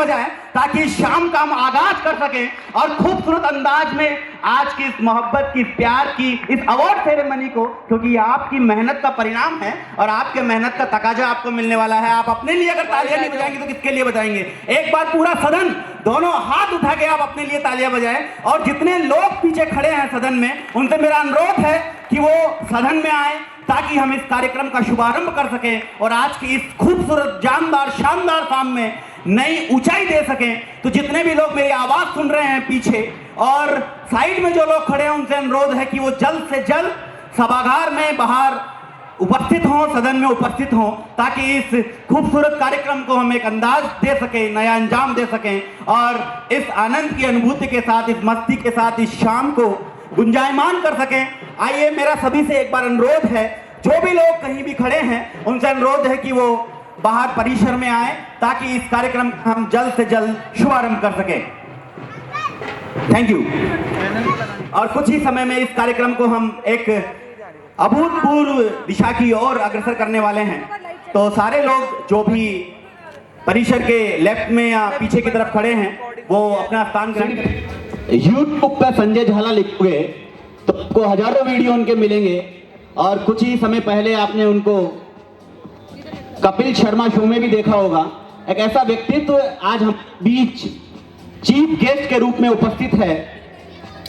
बजाएं ताकि शाम का हम आगाज कर सकें और खूबसूरत अंदाज में आज की इस मोहब्बत की, प्यार की, इस अवार्ड सेरेमनी को, क्योंकि ये आपकी मेहनत का परिणाम है और आपके मेहनत का तकाजा आपको मिलने वाला है। आप अपने लिए अगर तालियां नहीं बजाएंगे तो किसके लिए बजाएंगे? एक बार पूरा सदन दोनों हाथ उठा के आप अपने लिए तालियां बजाएं। और जितने लोग पीछे खड़े हैं सदन में, उनसे मेरा अनुरोध है कि वो सदन में आए ताकि हम इस कार्यक्रम का शुभारंभ कर सकें और आज की इस खूबसूरत, जानदार, शानदार शाम में नई ऊंचाई दे सकें। तो जितने भी लोग मेरी आवाज सुन रहे हैं पीछे और साइड में जो लोग खड़े हैं, उनसे अनुरोध है कि वो जल्द से जल्द सभागार में बाहर उपस्थित हों, सदन में उपस्थित हों, ताकि इस खूबसूरत कार्यक्रम को हम एक अंदाज दे सकें, नया अंजाम दे सकें और इस आनंद की अनुभूति के साथ, इस मस्ती के साथ इस शाम को गुंजायमान कर सकें। आइए, मेरा सभी से एक बार अनुरोध है, जो भी लोग कहीं भी खड़े हैं उनसे अनुरोध है कि वो बाहर परिसर में आए ताकि इस कार्यक्रम का हम जल्द से जल्द शुभारंभ कर सकें। Thank you. और कुछ ही समय में इस कार्यक्रम को हम एक अभूतपूर्व दिशा की ओर अग्रसर करने वाले हैं। तो सारे लोग जो भी परिसर के लेफ्ट में या पीछे की तरफ खड़े हैं वो अपना स्थान ग्रहण करें। यूट्यूब पर संजय झाला लिखोगे तो आपको हजारों वीडियो उनके मिलेंगे और कुछ ही समय पहले आपने उनको कपिल शर्मा शो में भी देखा होगा। एक ऐसा व्यक्तित्व आज हम बीच चीफ गेस्ट के रूप में उपस्थित है,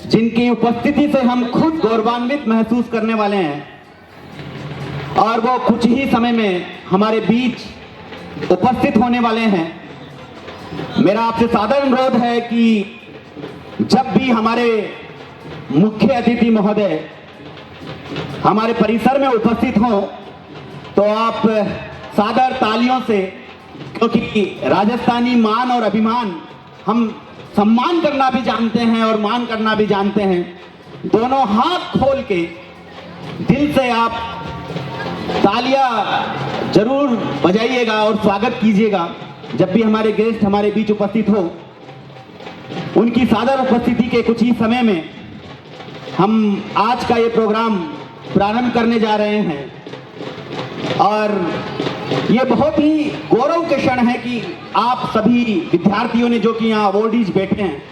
जिनकी उपस्थिति से हम खुद गौरवान्वित महसूस करने वाले हैं और वो कुछ ही समय में हमारे बीच उपस्थित होने वाले हैं। मेरा आपसे सादर अनुरोध है कि जब भी हमारे मुख्य अतिथि महोदय हमारे परिसर में उपस्थित हों तो आप सादर तालियों से, क्योंकि राजस्थानी मान और अभिमान हम सम्मान करना भी जानते हैं और मान करना भी जानते हैं, दोनों हाथ खोल के दिल से आप तालियां जरूर बजाइएगा और स्वागत कीजिएगा जब भी हमारे गेस्ट हमारे बीच उपस्थित हो। उनकी सादर उपस्थिति के कुछ ही समय में हम आज का ये प्रोग्राम प्रारंभ करने जा रहे हैं और ये बहुत ही गौरव के क्षण है कि आप सभी विद्यार्थियों ने, जो कि यहाँ अवॉर्डीज बैठे हैं,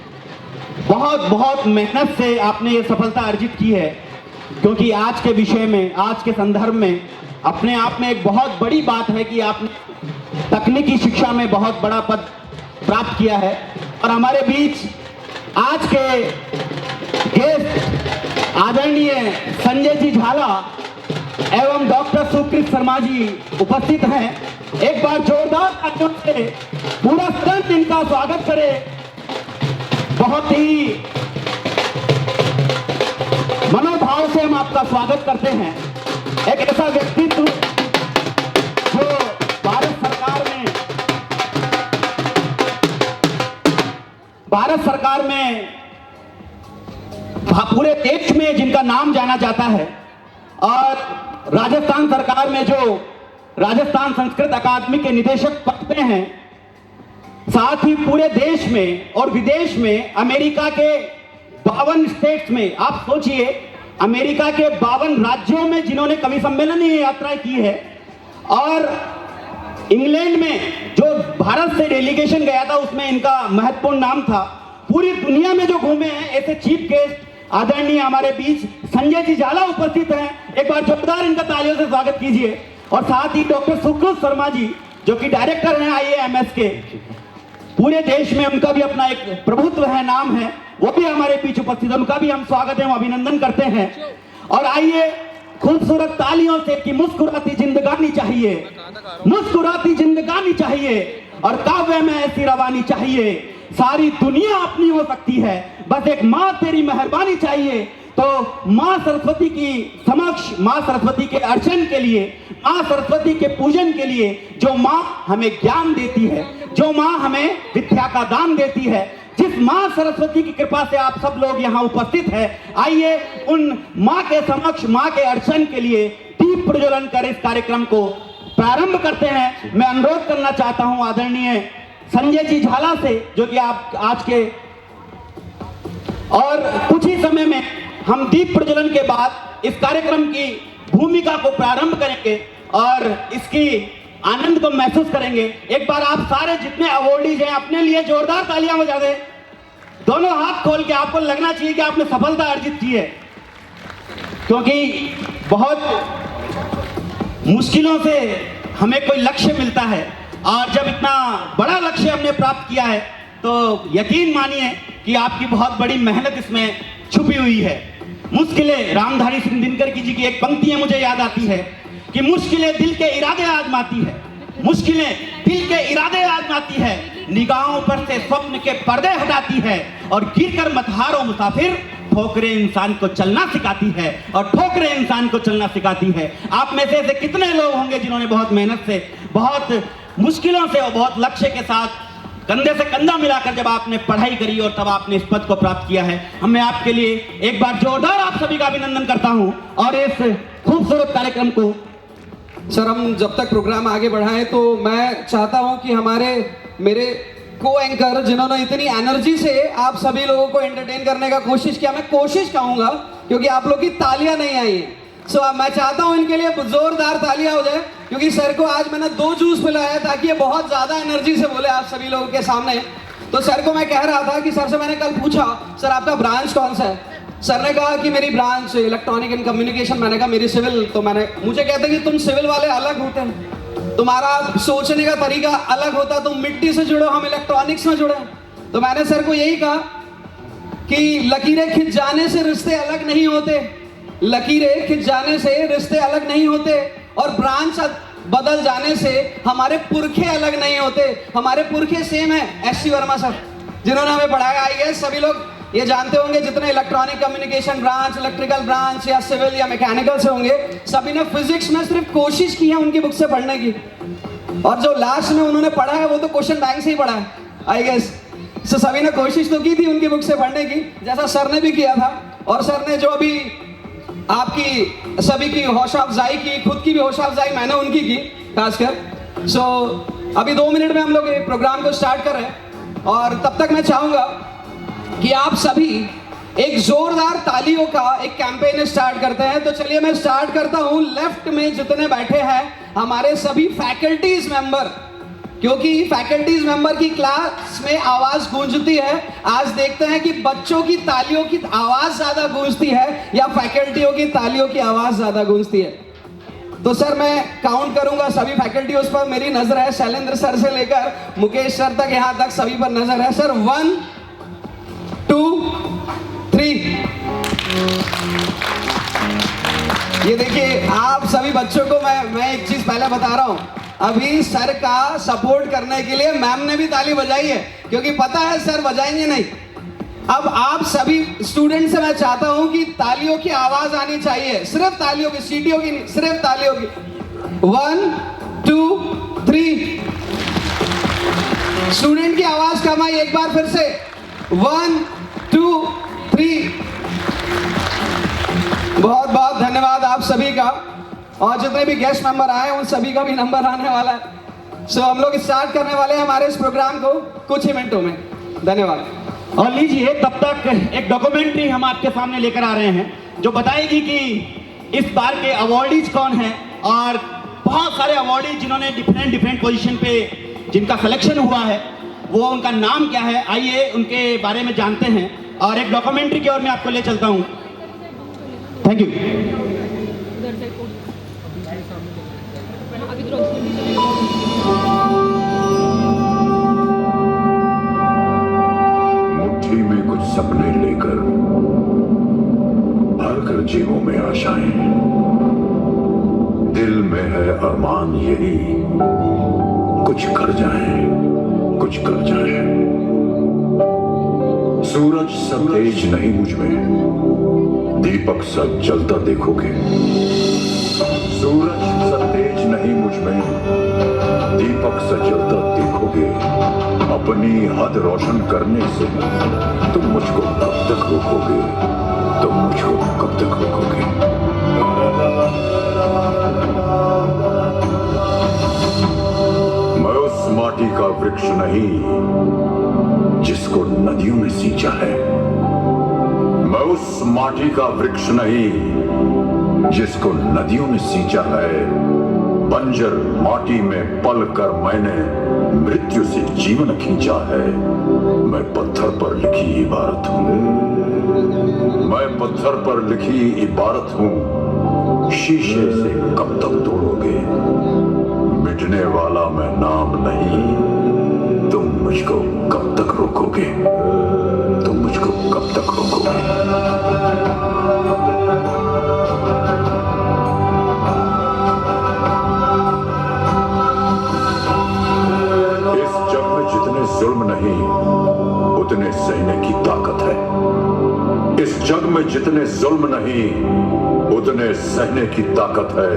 बहुत बहुत मेहनत से आपने ये सफलता अर्जित की है, क्योंकि आज के विषय में, आज के संदर्भ में अपने आप में एक बहुत बड़ी बात है कि आपने तकनीकी शिक्षा में बहुत बड़ा पद प्राप्त किया है। और हमारे बीच आज के गेस्ट आदरणीय संजय जी झाला एवं डॉक्टर सुकृत शर्मा जी उपस्थित हैं। एक बार जोरदार तालियों से पूरा सदन इनका स्वागत करे। बहुत ही मनोभाव से हम आपका स्वागत करते हैं। एक ऐसा व्यक्तित्व जो भारत सरकार में पूरे देश में जिनका नाम जाना जाता है और राजस्थान सरकार में जो राजस्थान संस्कृत अकादमी के निदेशक पद पे हैं, साथ ही पूरे देश में और विदेश में अमेरिका के 52 स्टेट्स में, आप सोचिए अमेरिका के 52 राज्यों में जिन्होंने कवि सम्मेलन की यात्रा की है और इंग्लैंड में जो भारत से डेलीगेशन गया था उसमें इनका महत्वपूर्ण नाम था। पूरी दुनिया में जो घूमे हैं, ऐसे चीफ गेस्ट आदरणीय हमारे बीच संजय जी झाला उपस्थित हैं। एक बार जोरदार इनका तालियों से स्वागत कीजिए। और साथ ही डॉक्टर सुकृत शर्मा जी जो कि डायरेक्टर हैं IAMS के, पूरे देश में उनका भी अपना एक प्रभुत्व है, नाम है, वो भी हमारे बीच उपस्थित है। उनका भी हम स्वागत एवं अभिनंदन करते हैं। और आइए खूबसूरत तालियों से कि मुस्कुराती जिंदगानी चाहिए, मुस्कुराती जिंदगानी चाहिए और काव्य में ऐसी रवानी चाहिए, सारी दुनिया अपनी हो सकती है, बस एक माँ तेरी मेहरबानी चाहिए। तो माँ सरस्वती की समक्ष, माँ सरस्वती के अर्चन के लिए, माँ सरस्वती के पूजन के लिए, जो माँ हमें ज्ञान देती है, जो माँ हमें विद्या का दान देती है, जिस माँ सरस्वती की कृपा से आप सब लोग यहाँ उपस्थित हैं, आइए उन माँ के समक्ष, माँ के अर्चन के लिए दीप प्रज्वलन कर इस कार्यक्रम को प्रारंभ करते हैं। मैं अनुरोध करना चाहता हूँ आदरणीय संजय जी झाला से, जो कि आप आज के, और कुछ ही समय में हम दीप प्रज्वलन के बाद इस कार्यक्रम की भूमिका को प्रारंभ करेंगे और इसकी आनंद को महसूस करेंगे। एक बार आप सारे जितने अवॉर्डीज हैं अपने लिए जोरदार तालियां बजा दें। दोनों हाथ खोल के आपको लगना चाहिए कि आपने सफलता अर्जित की है, क्योंकि बहुत मुश्किलों से हमें कोई लक्ष्य मिलता है और जब इतना बड़ा लक्ष्य हमने प्राप्त किया है तो यकीन मानिए कि आपकी बहुत बड़ी मेहनत इसमें छुपी हुई है। मुश्किलें, रामधारी सिंह दिनकर जी की एक पंक्ति है मुझे याद आती है कि मुश्किलें दिल के इरादे आजमाती है, मुश्किलें दिल के इरादे आजमाती है, निगाहों पर से स्वप्न के पर्दे हटाती है और गिरकर मत हारो मुसाफिर, ठोकरें इंसान को चलना सिखाती है और ठोकरें इंसान को चलना सिखाती है। आप में से ऐसे कितने लोग होंगे जिन्होंने बहुत मेहनत से, बहुत मुश्किलों से और बहुत लक्ष्य के साथ कंधे से कंधा मिलाकर जब आपने पढ़ाई करी और तब आपने इस पद को प्राप्त किया है। मैं आपके लिए एक बार जोरदार आप सभी का अभिनंदन करता हूं और इस खूबसूरत कार्यक्रम को। सर, हम जब तक प्रोग्राम आगे बढ़ाएं तो मैं चाहता हूं कि मेरे को एंकर जिन्होंने इतनी एनर्जी से आप सभी लोगों को एंटरटेन करने का कोशिश किया, मैं कोशिश कहूंगा क्योंकि आप लोग की तालियां नहीं आई हैं। मैं चाहता हूं इनके लिए जोरदार तालियां हो जाए, क्योंकि सर को आज मैंने 2 जूस पिलाया ताकि ये बहुत ज्यादा एनर्जी से बोले आप सभी लोगों के सामने। तो सर को मैं कह रहा था कि सर से मैंने कल पूछा, सर आपका ब्रांच कौन सा है? सर ने कहा कि मेरी ब्रांच इलेक्ट्रॉनिक एंड कम्युनिकेशन। मैंने कहा मेरी सिविल। तो मुझे कहते कि तुम सिविल वाले अलग होते हैं, तुम्हारा सोचने का तरीका अलग होता, तुम मिट्टी से जुड़ो, हम इलेक्ट्रॉनिक्स में जुड़े। तो मैंने सर को यही कहा कि लकीरें खिंच जाने से रिश्ते अलग नहीं होते, लकीरें खिंच जाने से रिश्ते अलग नहीं होते और ब्रांच बदल जाने से हमारे पुरखे अलग नहीं होते। हमारे पुरखे सेम है। एस सी वर्मा सर जिन्होंने हमें पढ़ाया, आई गेस सभी लोग ये जानते होंगे, जितने electronic communication branch, electrical branch या सिविल या मैकेनिकल से होंगे, सभी ने फिजिक्स में सिर्फ कोशिश की है उनकी बुक से पढ़ने की, और जो लास्ट में उन्होंने पढ़ा है वो तो क्वेश्चन बैंक से ही पढ़ा है आई गेस। सभी ने कोशिश तो की थी उनकी बुक से पढ़ने की, जैसा सर ने भी किया था। और सर ने जो अभी आपकी सभी की हौसला अफजाई की, खुद की भी हौसला अफजाई मैंने उनकी की खासकर। अभी 2 मिनट में हम लोग प्रोग्राम को स्टार्ट कर रहे हैं और तब तक मैं चाहूंगा कि आप सभी एक जोरदार तालियों का एक कैंपेन स्टार्ट करते हैं। तो चलिए मैं स्टार्ट करता हूं। लेफ्ट में जितने बैठे हैं हमारे सभी फैकल्टीज मेंबर, क्योंकि फैकल्टीज मेंबर की क्लास में आवाज गूंजती है। आज देखते हैं कि बच्चों की तालियों की आवाज ज्यादा गूंजती है या फैकल्टियों की तालियों की आवाज ज्यादा गूंजती है। तो सर मैं काउंट करूंगा, सभी फैकल्टी उस पर मेरी नजर है, शैलेंद्र सर से लेकर मुकेश सर तक, यहां तक सभी पर नजर है। सर 1 2 3। ये देखिए आप सभी बच्चों को मैं एक चीज पहले बता रहा हूं, अभी सर का सपोर्ट करने के लिए मैम ने भी ताली बजाई है, क्योंकि पता है सर बजाएंगे नहीं। अब आप सभी स्टूडेंट से मैं चाहता हूं कि तालियों की आवाज आनी चाहिए, सिर्फ तालियों की, सीटियों की नहीं, सिर्फ तालियों की। 1 2 3। स्टूडेंट की आवाज कम आई, एक बार फिर से 1 2 3। बहुत बहुत धन्यवाद आप सभी का, और जितने भी गेस्ट मेंबर आए उन सभी का भी नंबर आने वाला है। हम लोग स्टार्ट करने वाले हैं हमारे इस प्रोग्राम को कुछ ही मिनटों में। धन्यवाद। और लीजिए तब तक एक डॉक्यूमेंट्री हम आपके सामने लेकर आ रहे हैं जो बताएगी कि इस बार के अवॉर्डीज कौन हैं, और बहुत सारे अवॉर्डीज जिन्होंने डिफरेंट पोजीशन पे जिनका सिलेक्शन हुआ है वो उनका नाम क्या है, आइए उनके बारे में जानते हैं और एक डॉक्यूमेंट्री की ओर मैं आपको ले चलता हूँ। Thank you. मुट्ठी में कुछ सपने लेकर भरकर जेबों में आशाएं, दिल में है अरमान यही कुछ कर जाए, कुछ कर जाए। सूरज सा तेज नहीं मुझ में, दीपक सा जलता देखोगे। सूरज सा तेज नहीं मुझ में, दीपक सा जलता देखोगे। अपनी हद रोशन करने से तुम मुझको कब तक रोकोगे, तुम मुझको कब तक रोकोगे। मैं उस माटी का वृक्ष नहीं जिसको नदियों में सींचा है, मैं उस माटी का वृक्ष नहीं जिसको नदियों में सींचा है। बंजर माटी में पल कर मैंने मृत्यु से जीवन खींचा है। मैं पत्थर पर लिखी इबारत हूँ, मैं पत्थर पर लिखी इबारत हूँ। शीशे से कब तक तोड़ोगे, मिटने वाला मैं नाम नहीं। तुम मुझको कब तक रोकोगे, तुम मुझको कब तक रोकोगे। इस जग में जितने जुल्म नहीं उतने सहने की ताकत है। इस जग में जितने जुल्म नहीं उतने सहने की ताकत है।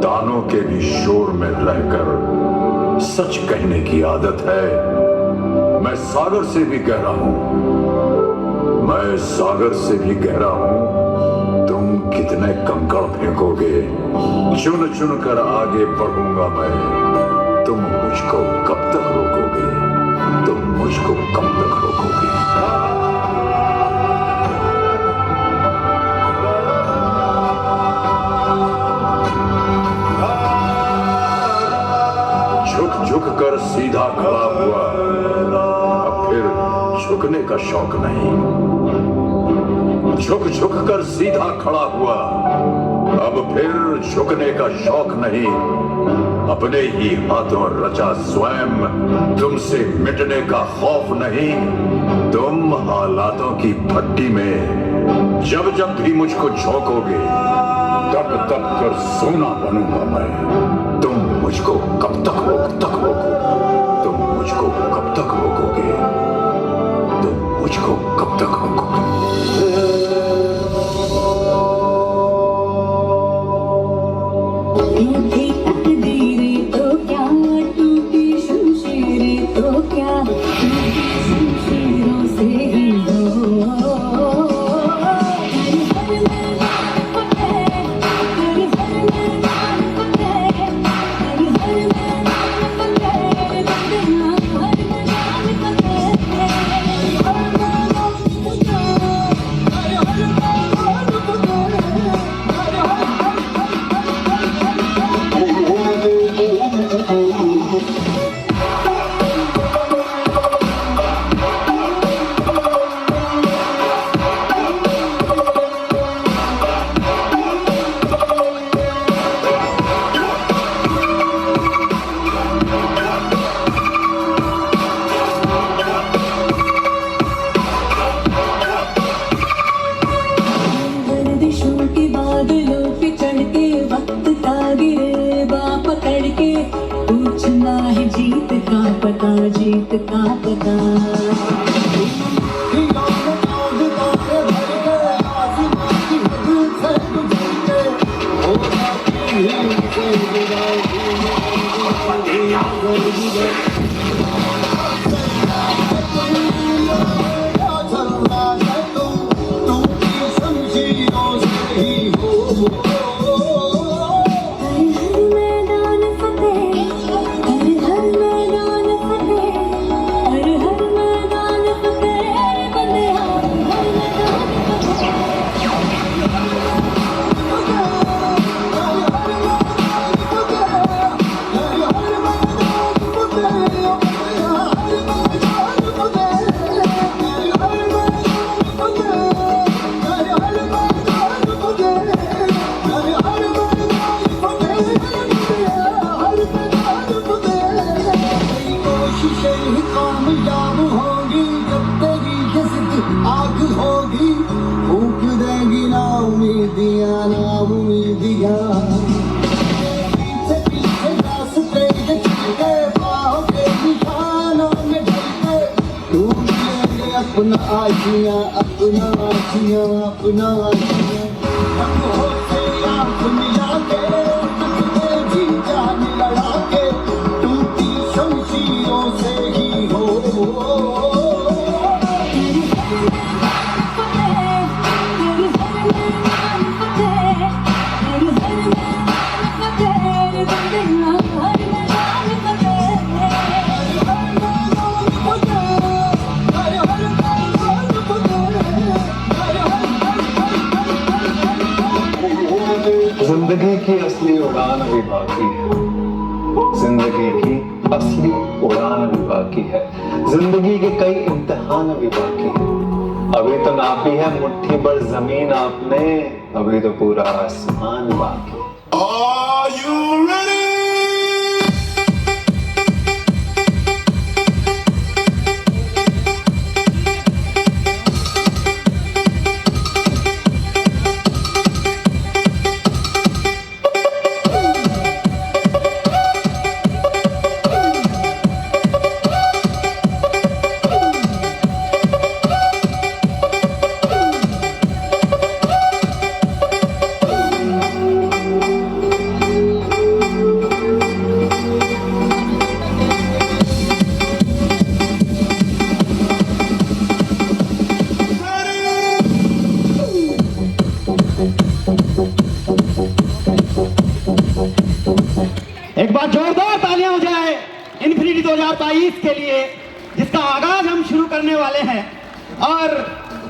दानों के भी शोर में रहकर सच कहने की आदत है। मैं सागर से भी गहरा हूं, मैं सागर से भी गहरा हूं। तुम कितने कंकड़ फेंकोगे, चुन चुन कर आगे बढ़ूंगा मैं। तुम मुझको कब तक रोकोगे, तुम मुझको कब तक रोकोगे। झुक झुक कर सीधा खड़ा हुआ, अब फिर झुकने का शौक नहीं। झुक झुक कर सीधा खड़ा हुआ, अब फिर झुकने का शौक नहीं। अपने ही हाथों रचा स्वयं, तुमसे मिटने का खौफ नहीं। तुम हालातों की भट्टी में जब जब भी मुझको झोंकोगे, तब तब कर सोना बनूंगा मैं। तुम मुझको कब तक रोकोगे, तुम मुझको कब तक रोकोगे, तुम मुझको कब तक रोकोगे। टूटी तकदीरें तो क्या, टूटी शमशीरें तो क्या, टूटी शमशीरों से ही हो। हर मैदान फतेह, हर मैदान फतेह, हर मैदान फतेह, बंदियां हर मैदान फतेह, हर मैदान गर्दिशों के बादलों पे चढ़ के वक्त का गिरेबा पकड़ के, पूछना है जीत का पता, जीत का पता। हर मैदान फतेह, हर मैदान फतेह, हर मैदान फतेह, बंदियां हर मैदान कामयाब होगी जब तेरी ये जिद आग होगी, फूंक देगी ना उम्मीदियां, ना उम्मीदियां। पीछे पीछे रास्ते ये चल के, बाहों के निशानों में ढल के, ढूंढ लेंगे अपना आशियां, अपना आशियां, अपना आशियां। आंखों से आंख मिला के, तकते जी जान लड़ा के, टूटी शमशीरों से ही हो। जिंदगी की असली उड़ान अभी बाकी है, जिंदगी की असली उड़ान अभी बाकी है, जिंदगी के कई इम्तिहान अभी बाकी है। अभी तो नापी है मुट्ठी भर जमीन आपने, अभी तो पूरा आसमान बाकी है। Are you ready? एक बार जोरदार तालियां हो जाए इन्फिनिटी 2022 के लिए, जिसका आगाज हम शुरू करने वाले हैं। और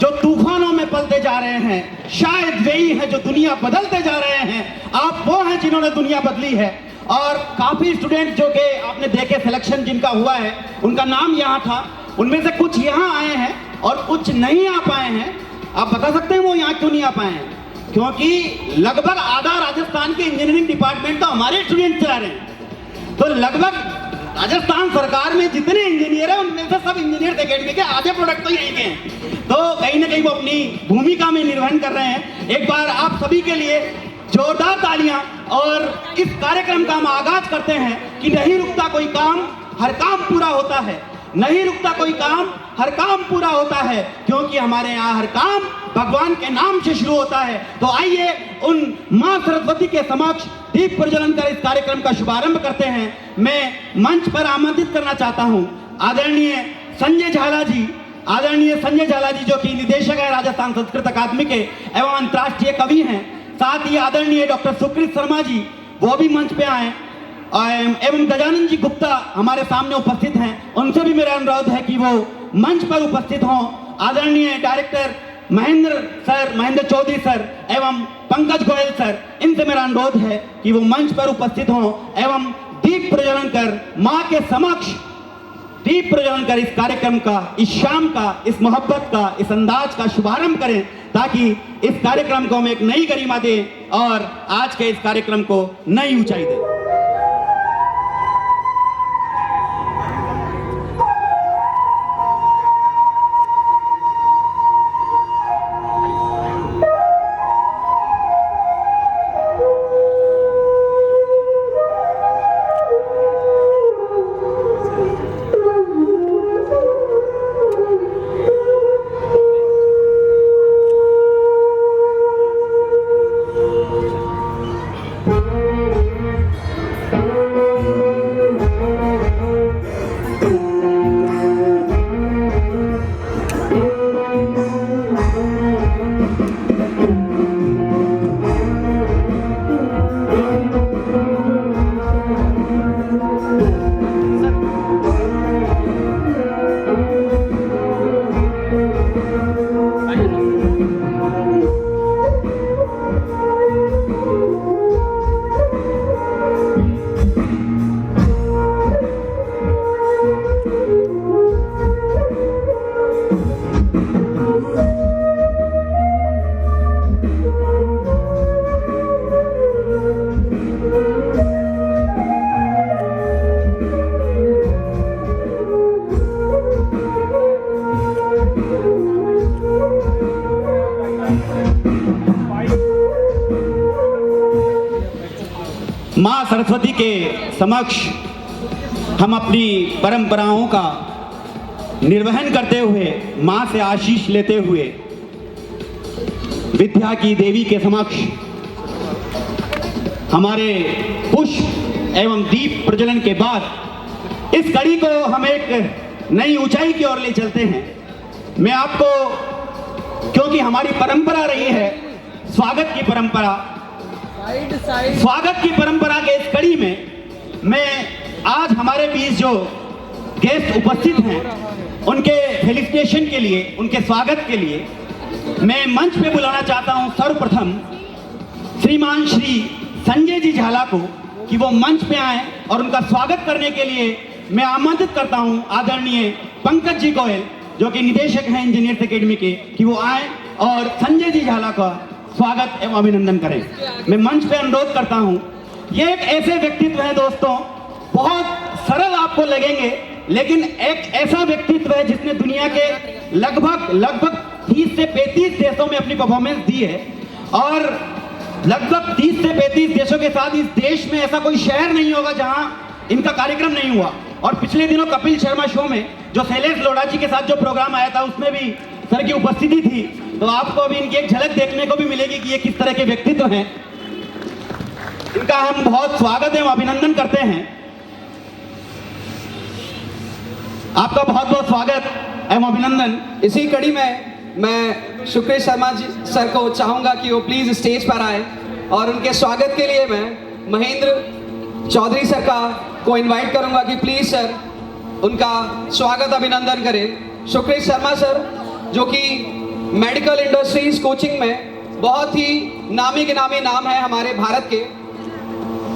जो तूफानों में पलते जा रहे हैं, शायद वही है जो दुनिया बदलते जा रहे हैं। आप वो हैं जिन्होंने दुनिया बदली है। और काफी स्टूडेंट जो कि आपने देखे सिलेक्शन जिनका हुआ है, उनका नाम यहाँ था, उनमें से कुछ यहाँ आए हैं और कुछ नहीं आ पाए हैं। आप बता सकते हैं वो यहाँ क्यों नहीं आ पाए हैं? क्योंकि लगभग आधा राजस्थान के इंजीनियरिंग डिपार्टमेंट तो हमारे स्टूडेंट चला रहे हैं। तो लगभग राजस्थान सरकार में जितने इंजीनियर हैं, उनमें से सब इंजीनियर एकेडमी के आधे प्रोडक्ट तो यहीं के हैं। तो कहीं ना कहीं वो अपनी भूमिका में निर्वहन कर रहे हैं। एक बार आप सभी के लिए जोरदार तालियां। और इस कार्यक्रम का हम आगाज करते हैं कि नहीं रुकता कोई काम, हर काम पूरा होता है। नहीं रुकता कोई काम, हर काम पूरा होता है, क्योंकि हमारे यहाँ हर काम भगवान के नाम से शुरू होता है। तो आइए उन मां सरस्वती के समक्ष दीप प्रज्वलन कर इस कार्यक्रम का शुभारंभ करते हैं। मैं मंच पर आमंत्रित करना चाहता हूं आदरणीय संजय झाला जी, जो कि निदेशक है राजस्थान संस्कृत अकादमी के एवं अंतर्राष्ट्रीय कवि हैं। साथ ही आदरणीय डॉक्टर सुकृत शर्मा जी, वो भी मंच पे आए, एवं गजानंद जी गुप्ता हमारे सामने उपस्थित हैं। उनसे भी मेरा अनुरोध है कि वो मंच पर उपस्थित हों। आदरणीय डायरेक्टर महेंद्र चौधरी सर एवं पंकज गोयल सर, इनसे मेरा अनुरोध है कि वो मंच पर उपस्थित हों एवं दीप प्रज्वलन कर मां के समक्ष दीप प्रज्वलन कर इस कार्यक्रम का, इस शाम का, इस मोहब्बत का, इस अंदाज का शुभारंभ करें, ताकि इस कार्यक्रम को हम एक नई गरिमा दें और आज के इस कार्यक्रम को नई ऊंचाई दें। मां सरस्वती के समक्ष हम अपनी परंपराओं का निर्वहन करते हुए, मां से आशीष लेते हुए, विद्या की देवी के समक्ष हमारे पुष्प एवं दीप प्रज्वलन के बाद इस कड़ी को हम एक नई ऊंचाई की ओर ले चलते हैं। मैं आपको, क्योंकि हमारी परंपरा रही है स्वागत की परंपरा, स्वागत की परंपरा के इस कड़ी में मैं आज हमारे बीच जो गेस्ट उपस्थित हैं उनके फेलिसिटेशन के लिए, उनके स्वागत के लिए मैं मंच पे बुलाना चाहता हूं सर्वप्रथम श्रीमान श्री संजय जी झाला को कि वो मंच पे आए और उनका स्वागत करने के लिए मैं आमंत्रित करता हूं आदरणीय पंकज जी गोयल जो कि निदेशक हैं इंजीनियर्स एकेडमी के, कि वो आए और संजय जी झाला का स्वागत एवं अभिनंदन करें। मैं मंच पे अनुरोध करता हूं। ये एक ऐसे व्यक्तित्व हैं दोस्तों, बहुत सरल आपको लगेंगे, लेकिन एक ऐसा व्यक्तित्व है जिसने दुनिया के लगभग 30 से 35 देशों में अपनी परफॉर्मेंस दी है और लगभग 30 से 35 देशों के साथ इस देश में ऐसा कोई शहर नहीं होगा जहां इनका कार्यक्रम नहीं हुआ। और पिछले दिनों कपिल शर्मा शो में जो शैलेश लोढ़ा जी के साथ जो प्रोग्राम आया था उसमें भी सर की उपस्थिति थी, तो आपको अभी इनकी एक झलक देखने को भी मिलेगी कि ये किस तरह के व्यक्तित्व हैं। इनका हम बहुत स्वागत एवं अभिनंदन करते हैं। आपका बहुत बहुत स्वागत एवं अभिनंदन। इसी कड़ी में मैं सुकृत शर्मा जी सर को चाहूंगा कि वो प्लीज स्टेज पर आए और उनके स्वागत के लिए मैं महेंद्र चौधरी सर को इनवाइट करूंगा कि प्लीज सर उनका स्वागत अभिनंदन करें। सुकृत शर्मा सर जो कि मेडिकल इंडस्ट्रीज कोचिंग में बहुत ही नामी गिनामी नाम है हमारे भारत के,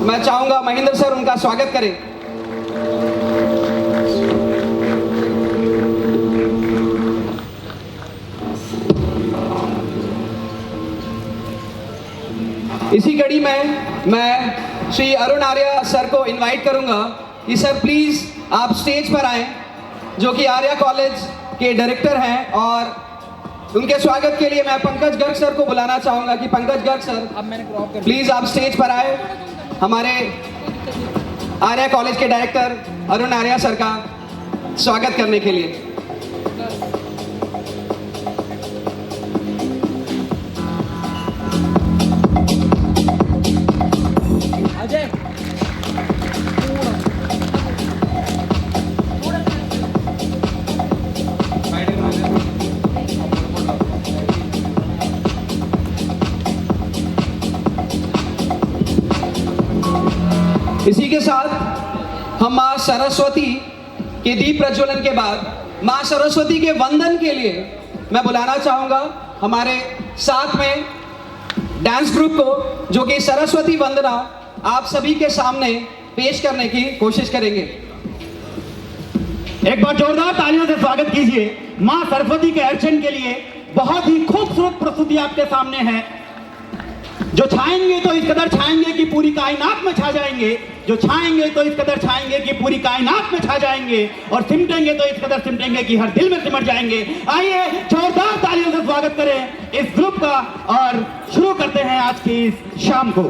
मैं चाहूंगा महेंद्र सर उनका स्वागत करें। इसी कड़ी में मैं श्री अरुण आर्या सर को इनवाइट करूंगा कि सर प्लीज आप स्टेज पर आएं, जो कि आर्या कॉलेज के डायरेक्टर हैं, और उनके स्वागत के लिए मैं पंकज गर्ग सर को बुलाना चाहूंगा कि पंकज गर्ग सर प्लीज आप स्टेज पर आए हमारे आर्या कॉलेज के डायरेक्टर अरुण आर्या सर का स्वागत करने के लिए। इसी के साथ हम मां सरस्वती के दीप प्रज्वलन के बाद मां सरस्वती के वंदन के लिए मैं बुलाना चाहूंगा हमारे साथ में डांस ग्रुप को, जो कि सरस्वती वंदना आप सभी के सामने पेश करने की कोशिश करेंगे। एक बार जोरदार तालियों से स्वागत कीजिए मां सरस्वती के अर्चन के लिए। बहुत ही खूबसूरत प्रस्तुति आपके सामने है, जो छाएंगे तो इस कदर छाएंगे कि पूरी कायनात में छा जाएंगे, जो छाएंगे तो इस कदर छाएंगे कि पूरी कायनात में छा जाएंगे, और सिमटेंगे तो इस कदर सिमटेंगे कि हर दिल में सिमट जाएंगे। आइए जोरदार तालियों से स्वागत करें इस ग्रुप का और शुरू करते हैं आज की इस शाम को।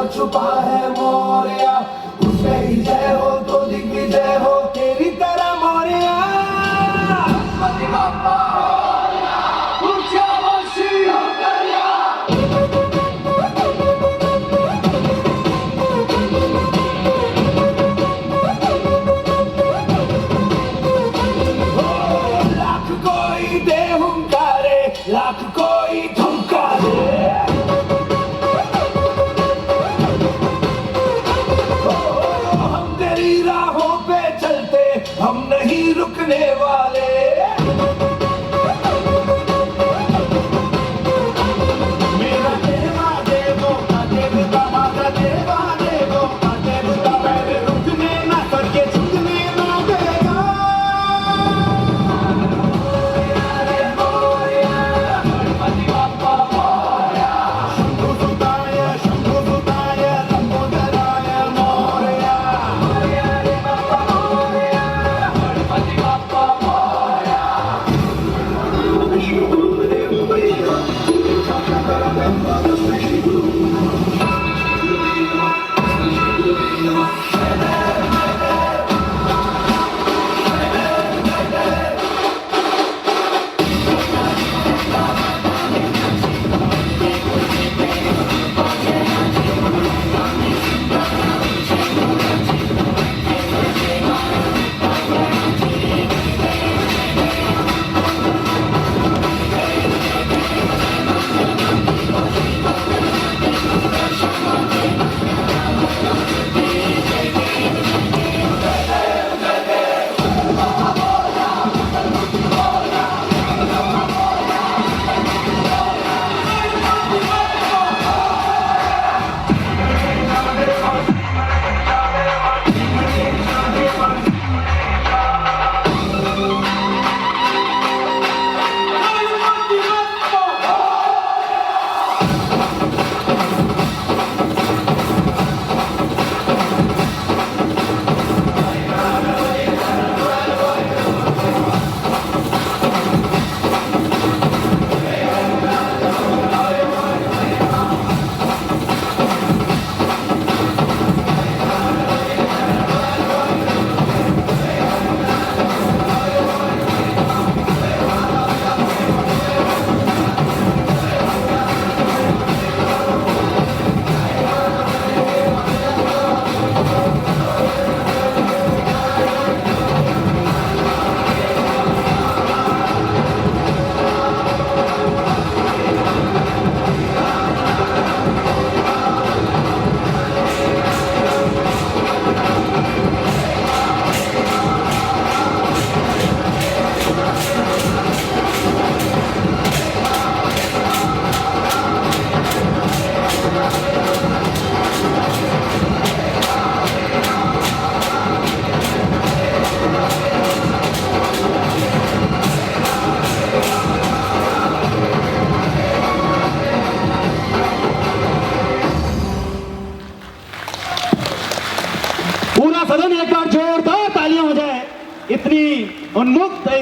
छुपा है मोरिया, उसमें ही जय हो तो दिग्विजय हो तेरी तरह मोरिया। लाख कोई दे हुंकारे, लाख कोई धुंकारे, राहों पे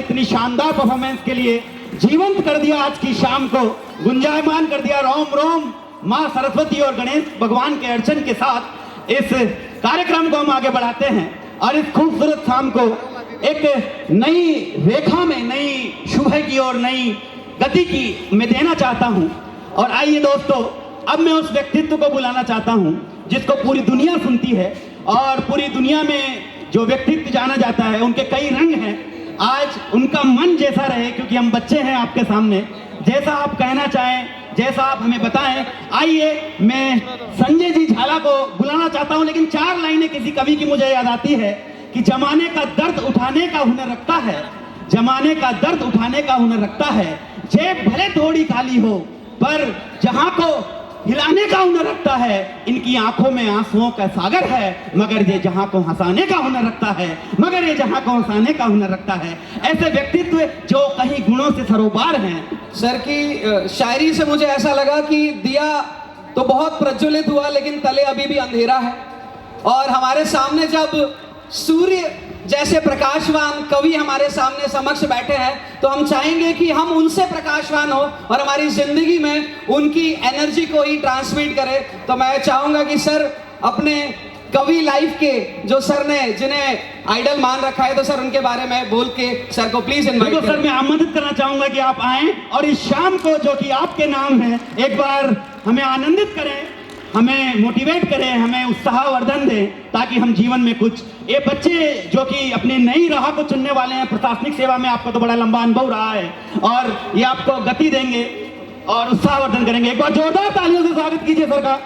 इतनी शानदार परफॉर्मेंस के लिए जीवंत कर दिया आज की शाम को, गुंजायमान कर दिया। रोम रोम माँ सरस्वती और गणेश भगवान के अर्चन के साथ इस कार्यक्रम को हम आगे बढ़ाते हैं और इस खूबसूरत शाम को एक नई रेखा में, नई शुभ की और नई गति की मैं देना चाहता हूं। और आइए दोस्तों, अब मैं उस व्यक्तित्व को बुलाना चाहता हूं जिसको पूरी दुनिया सुनती है और पूरी दुनिया में जो व्यक्तित्व जाना जाता है, उनके कई रंग हैं। आज उनका मन जैसा रहे, क्योंकि हम बच्चे हैं आपके सामने, जैसा आप कहना चाहें, जैसा आप हमें बताएं। आइए मैं संजय जी झाला को बुलाना चाहता हूं, लेकिन 4 लाइनें किसी कवि की मुझे याद आती है कि जमाने का दर्द उठाने का हुनर रखता है, जमाने का दर्द उठाने का हुनर रखता है। जेब भले थोड़ी खाली हो पर जहां को हिलाने का हुनर रखता है। इनकी आंखों में आंसुओं का सागर है, मगर ये जहां को हंसाने का हुनर रखता है, मगर ये जहां को हंसाने का हुनर रखता है। ऐसे व्यक्तित्व जो कहीं गुणों से सरोबार हैं। सर की शायरी से मुझे ऐसा लगा कि दिया तो बहुत प्रज्वलित हुआ, लेकिन तले अभी भी अंधेरा है। और हमारे सामने जब सूर्य जैसे प्रकाशवान कवि हमारे सामने समक्ष बैठे हैं, तो हम चाहेंगे कि हम उनसे प्रकाशवान हो और हमारी जिंदगी में उनकी एनर्जी को ही ट्रांसमिट करें। तो मैं चाहूंगा कि सर अपने कवि लाइफ के जो सर ने जिन्हें आइडल मान रखा है, तो सर उनके बारे में बोल के सर को प्लीज इनवाइट करें। सर मैं आमंत्रित करना चाहूंगा कि आप आएं और इस शाम को, जो कि आपके नाम है, एक बार हमें आनंदित करें, हमें मोटिवेट करें, हमें उत्साहवर्धन दें, ताकि हम जीवन में कुछ, ये बच्चे जो कि अपने नई राह को चुनने वाले हैं, प्रशासनिक सेवा में आपका तो बड़ा लंबा अनुभव रहा है, और ये आपको गति देंगे और उत्साहवर्धन करेंगे। एक बार जोरदार तालियों से स्वागत कीजिए सर का।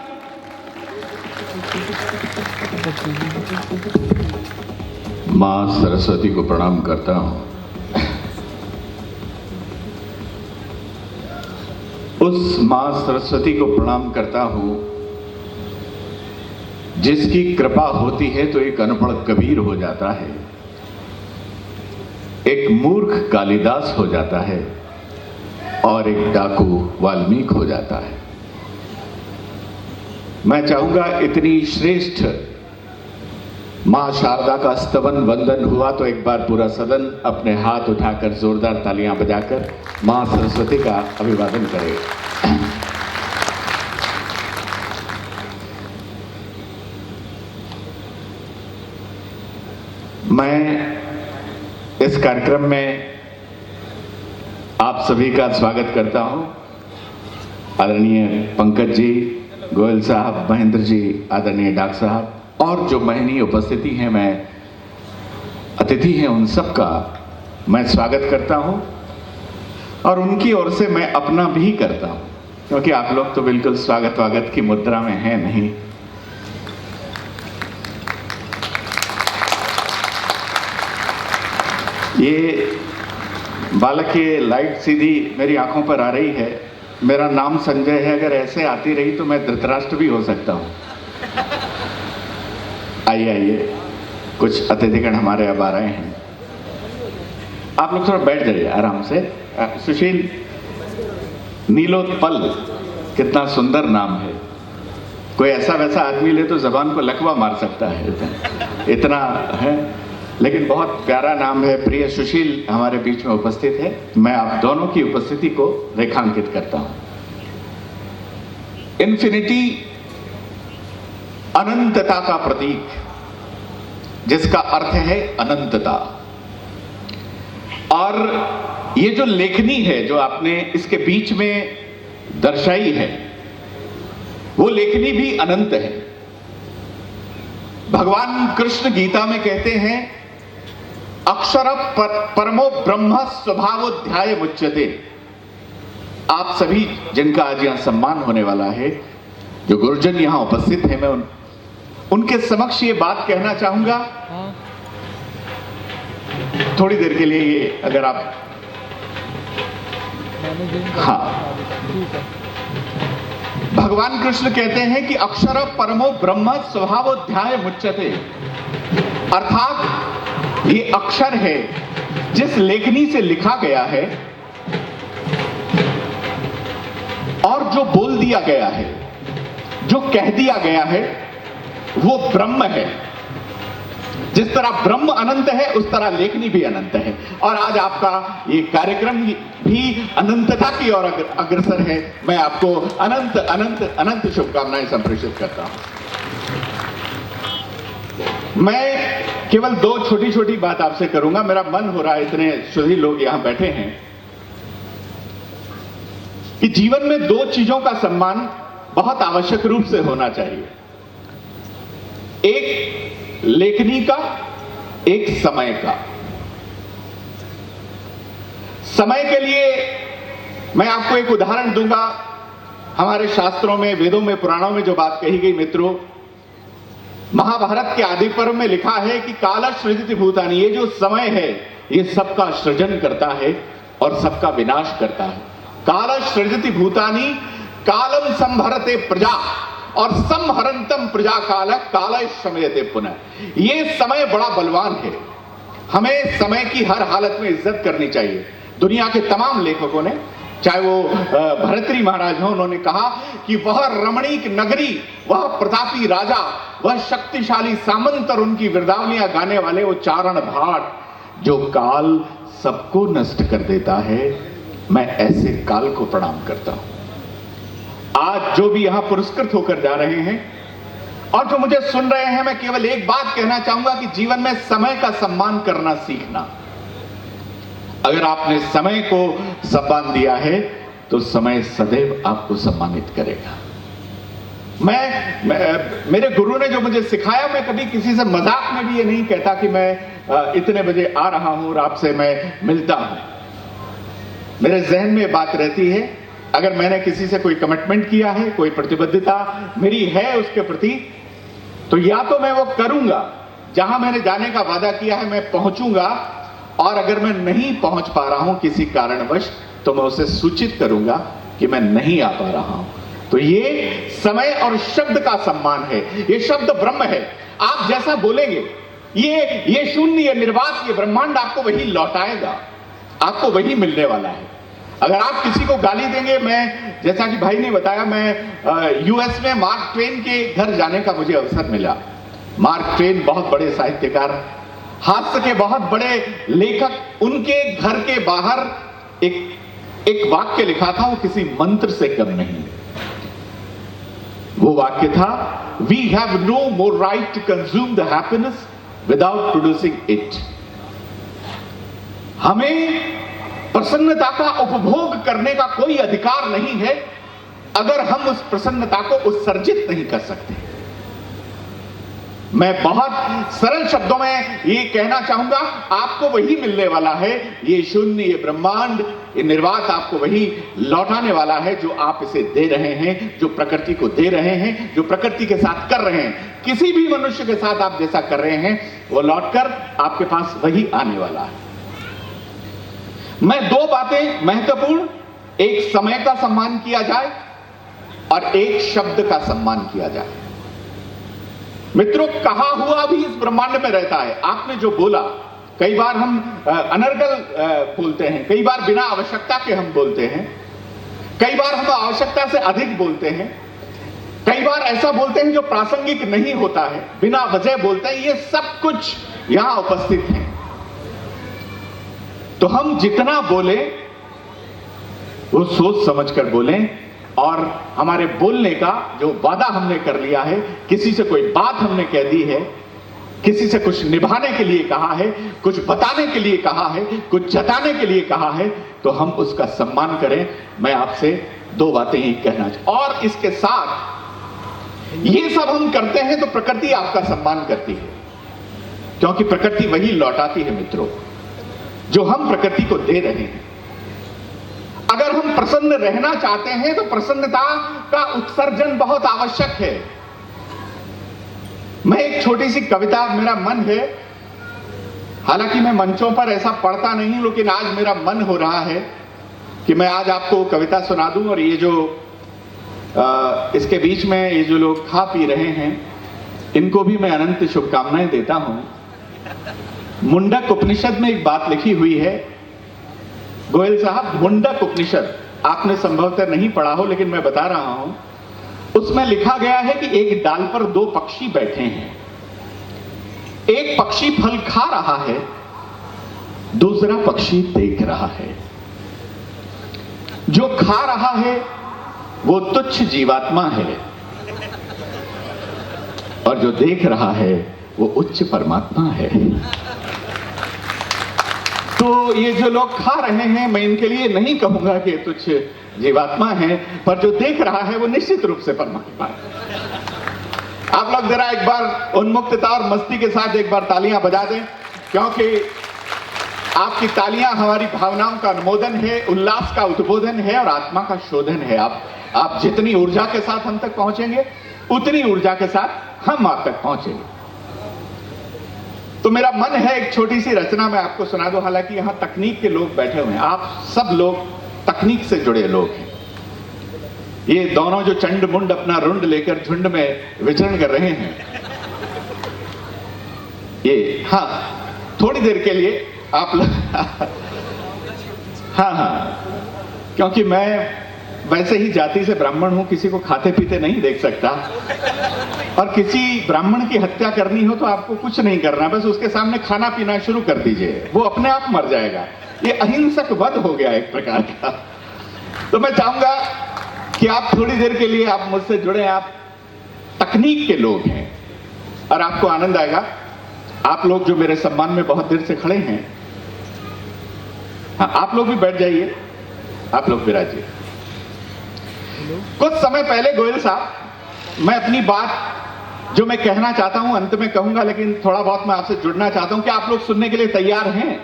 माँ सरस्वती को प्रणाम करता हूं। उस माँ सरस्वती को प्रणाम करता हूं जिसकी कृपा होती है तो एक अनपढ़ कबीर हो जाता है, एक मूर्ख कालिदास हो जाता है और एक डाकू वाल्मीकि हो जाता है। मैं चाहूंगा इतनी श्रेष्ठ मां शारदा का स्तवन वंदन हुआ तो एक बार पूरा सदन अपने हाथ उठाकर जोरदार तालियां बजाकर मां सरस्वती का अभिवादन करे। मैं इस कार्यक्रम में आप सभी का स्वागत करता हूं। आदरणीय पंकज जी, गोयल साहब, महेंद्र जी, आदरणीय डॉक्टर साहब और जो महनीय उपस्थिति हैं, मैं अतिथि हैं, उन सब का मैं स्वागत करता हूं और उनकी ओर से मैं अपना भी करता हूं, क्योंकि आप लोग तो बिल्कुल स्वागत की मुद्रा में हैं नहीं। ये बालक की लाइट सीधी मेरी आंखों पर आ रही है। मेरा नाम संजय है, अगर ऐसे आती रही तो मैं धृतराष्ट्र भी हो सकता हूं। आइए आइए, कुछ अतिथिगण हमारे अब आ रहे हैं। आप लोग थोड़ा बैठ जाइए आराम से। सुशील, नीलोत्पल कितना सुंदर नाम है। कोई ऐसा वैसा आदमी ले तो जबान को लकवा मार सकता है, इतना है, लेकिन बहुत प्यारा नाम है। प्रिय सुशील हमारे बीच में उपस्थित है। मैं आप दोनों की उपस्थिति को रेखांकित करता हूं। इन्फिनिटी अनंतता का प्रतीक, जिसका अर्थ है अनंतता। और ये जो लेखनी है जो आपने इसके बीच में दर्शाई है, वो लेखनी भी अनंत है। भगवान कृष्ण गीता में कहते हैं, अक्षर परमो ब्रह्म स्वभावोध्याय मुच्यते। आप सभी जिनका आज यहां सम्मान होने वाला है, जो गुरुजन यहां उपस्थित हैं, मैं उनके समक्ष ये बात कहना चाहूंगा। थोड़ी देर के लिए ये अगर आप, हाँ, भगवान कृष्ण कहते हैं कि अक्षर परमो ब्रह्म स्वभावोध्याय मुच्यते, अर्थात ये अक्षर है जिस लेखनी से लिखा गया है और जो बोल दिया गया है, जो कह दिया गया है, वो ब्रह्म है। जिस तरह ब्रह्म अनंत है उस तरह लेखनी भी अनंत है, और आज आपका ये कार्यक्रम भी अनंतता की ओर अग्रसर है। मैं आपको अनंत अनंत अनंत शुभकामनाएं संप्रेषित करता हूं। मैं केवल दो छोटी छोटी बात आपसे करूंगा, मेरा मन हो रहा है, इतने शुद्धी लोग यहां बैठे हैं, कि जीवन में दो चीजों का सम्मान बहुत आवश्यक रूप से होना चाहिए, एक लेखनी का, एक समय का। समय के लिए मैं आपको एक उदाहरण दूंगा। हमारे शास्त्रों में, वेदों में, पुराणों में जो बात कही गई मित्रों, महाभारत के आदि पर्व में लिखा है कि काल सृजति भूतानि, ये जो समय है ये सबका सृजन करता है और सबका विनाश करता है। काल सृजति भूतानि कालम संभरते प्रजा और संहरंतम प्रजा काल काल शमयते पुनः। ये समय बड़ा बलवान है, हमें समय की हर हालत में इज्जत करनी चाहिए। दुनिया के तमाम लेखकों ने, चाहे वो भरतरी महाराज हो, उन्होंने कहा कि वह रमणीक नगरी, वह प्रतापी राजा, वह शक्तिशाली सामंत और उनकी वृद्धावलियां गाने वाले वो चारण भाट, जो काल सबको नष्ट कर देता है, मैं ऐसे काल को प्रणाम करता हूं। आज जो भी यहां पुरस्कृत होकर जा रहे हैं और जो मुझे सुन रहे हैं, मैं केवल एक बात कहना चाहूंगा कि जीवन में समय का सम्मान करना सीखना। अगर आपने समय को सम्मान दिया है तो समय सदैव आपको सम्मानित करेगा। मेरे गुरु ने जो मुझे सिखाया, मैं कभी किसी से मजाक में भी ये नहीं कहता कि मैं इतने बजे आ रहा हूं और आपसे मैं मिलता हूं। मेरे जहन में बात रहती है, अगर मैंने किसी से कोई कमिटमेंट किया है, कोई प्रतिबद्धता मेरी है उसके प्रति, तो या तो मैं वो करूंगा, जहां मैंने जाने का वादा किया है मैं पहुंचूंगा, और अगर मैं नहीं पहुंच पा रहा हूं किसी कारणवश, तो मैं उसे सूचित करूंगा कि मैं नहीं आ पा रहा हूं। तो ये समय और शब्द का सम्मान है। ये शब्द ब्रह्म है, आप जैसा बोलेंगे, ये शून्य, ये निर्वात, ये ब्रह्मांड आपको वही लौटाएगा, आपको वही मिलने वाला है। अगर आप किसी को गाली देंगे, मैं, जैसा कि भाई ने बताया, मैं यूएस में मार्क ट्वेन के घर जाने का मुझे अवसर मिला। मार्क ट्वेन बहुत बड़े साहित्यकार, हास्य के बहुत बड़े लेखक, उनके घर के बाहर एक वाक्य लिखा था, वो किसी मंत्र से कम नहीं। वो वाक्य था, we have no more right to consume the happiness without producing it. हमें प्रसन्नता का उपभोग करने का कोई अधिकार नहीं है अगर हम उस प्रसन्नता को उत्सर्जित नहीं कर सकते। मैं बहुत सरल शब्दों में ये कहना चाहूंगा, आपको वही मिलने वाला है, ये शून्य, ये ब्रह्मांड, ये निर्वात आपको वही लौटाने वाला है जो आप इसे दे रहे हैं, जो प्रकृति को दे रहे हैं, जो प्रकृति के साथ कर रहे हैं। किसी भी मनुष्य के साथ आप जैसा कर रहे हैं, वो लौटकर आपके पास वही आने वाला है। मैं दो बातें महत्वपूर्ण, एक समय का सम्मान किया जाए और एक शब्द का सम्मान किया जाए। मित्रों, कहा हुआ भी इस ब्रह्मांड में रहता है। आपने जो बोला, कई बार हम अनर्गल बोलते हैं, कई बार बिना आवश्यकता के हम बोलते हैं, कई बार हम आवश्यकता से अधिक बोलते हैं, कई बार ऐसा बोलते हैं जो प्रासंगिक नहीं होता है, बिना वजह बोलते हैं। ये सब कुछ यहां उपस्थित है। तो हम जितना बोले वो सोच समझकर बोलें, और हमारे बोलने का जो वादा हमने कर लिया है, किसी से कोई बात हमने कह दी है, किसी से कुछ निभाने के लिए कहा है, कुछ बताने के लिए कहा है, कुछ जताने के लिए कहा है, तो हम उसका सम्मान करें। मैं आपसे दो बातें ही कहना चाहूं। और इसके साथ ये सब हम करते हैं तो प्रकृति आपका सम्मान करती है, क्योंकि प्रकृति वही लौटाती है मित्रों जो हम प्रकृति को दे रहे हैं। अगर हम प्रसन्न रहना चाहते हैं तो प्रसन्नता का उत्सर्जन बहुत आवश्यक है। मैं एक छोटी सी कविता, मेरा मन है, हालांकि मैं मंचों पर ऐसा पढ़ता नहीं, लेकिन आज मेरा मन हो रहा है कि मैं आज आपको कविता सुना दूं। और ये जो इसके बीच में ये जो लोग खा पी रहे हैं, इनको भी मैं अनंत शुभकामनाएं देता हूं। मुंडक उपनिषद में एक बात लिखी हुई है, गोयल साहब, मुंडक उपनिषद आपने संभवतः नहीं पढ़ा हो, लेकिन मैं बता रहा हूं। उसमें लिखा गया है कि एक डाल पर दो पक्षी बैठे हैं, एक पक्षी फल खा रहा है, दूसरा पक्षी देख रहा है। जो खा रहा है वो तुच्छ जीवात्मा है और जो देख रहा है वो उच्च परमात्मा है। तो ये जो लोग खा रहे हैं, मैं इनके लिए नहीं कहूंगा कि तुच्छ जीवात्मा है, पर जो देख रहा है वो निश्चित रूप से परमात्मा है। आप लोग जरा एक बार उन्मुक्तता और मस्ती के साथ एक बार तालियां बजा दें, क्योंकि आपकी तालियां हमारी भावनाओं का अनुमोदन है, उल्लास का उद्बोधन है और आत्मा का शोधन है। आप जितनी ऊर्जा के साथ हम तक पहुंचेंगे, उतनी ऊर्जा के साथ हम आप तक पहुंचेंगे। तो मेरा मन है एक छोटी सी रचना मैं आपको सुना दूं। हालांकि यहां तकनीक के लोग बैठे हुए हैं, आप सब लोग तकनीक से जुड़े लोग हैं। ये दोनों जो चंड मुंड अपना रुंड लेकर झुंड में विचरण कर रहे हैं, ये हाँ थोड़ी देर के लिए आप हाँ, क्योंकि मैं वैसे ही जाति से ब्राह्मण हूं, किसी को खाते पीते नहीं देख सकता, और किसी ब्राह्मण की हत्या करनी हो तो आपको कुछ नहीं करना, बस उसके सामने खाना पीना शुरू कर दीजिए, वो अपने आप मर जाएगा। ये अहिंसक वध हो गया एक प्रकार का। तो मैं चाहूंगा कि आप थोड़ी देर के लिए आप मुझसे जुड़े, आप तकनीक के लोग हैं और आपको आनंद आएगा। आप लोग जो मेरे सम्मान में बहुत देर से खड़े हैं, हाँ आप लोग भी बैठ जाइए, आप लोग विराजिए। कुछ समय पहले गोयल साहब, मैं अपनी बात जो मैं कहना चाहता हूं अंत में कहूंगा, लेकिन थोड़ा बहुत मैं आपसे जुड़ना चाहता हूं कि आप लोग सुनने के लिए तैयार हैं?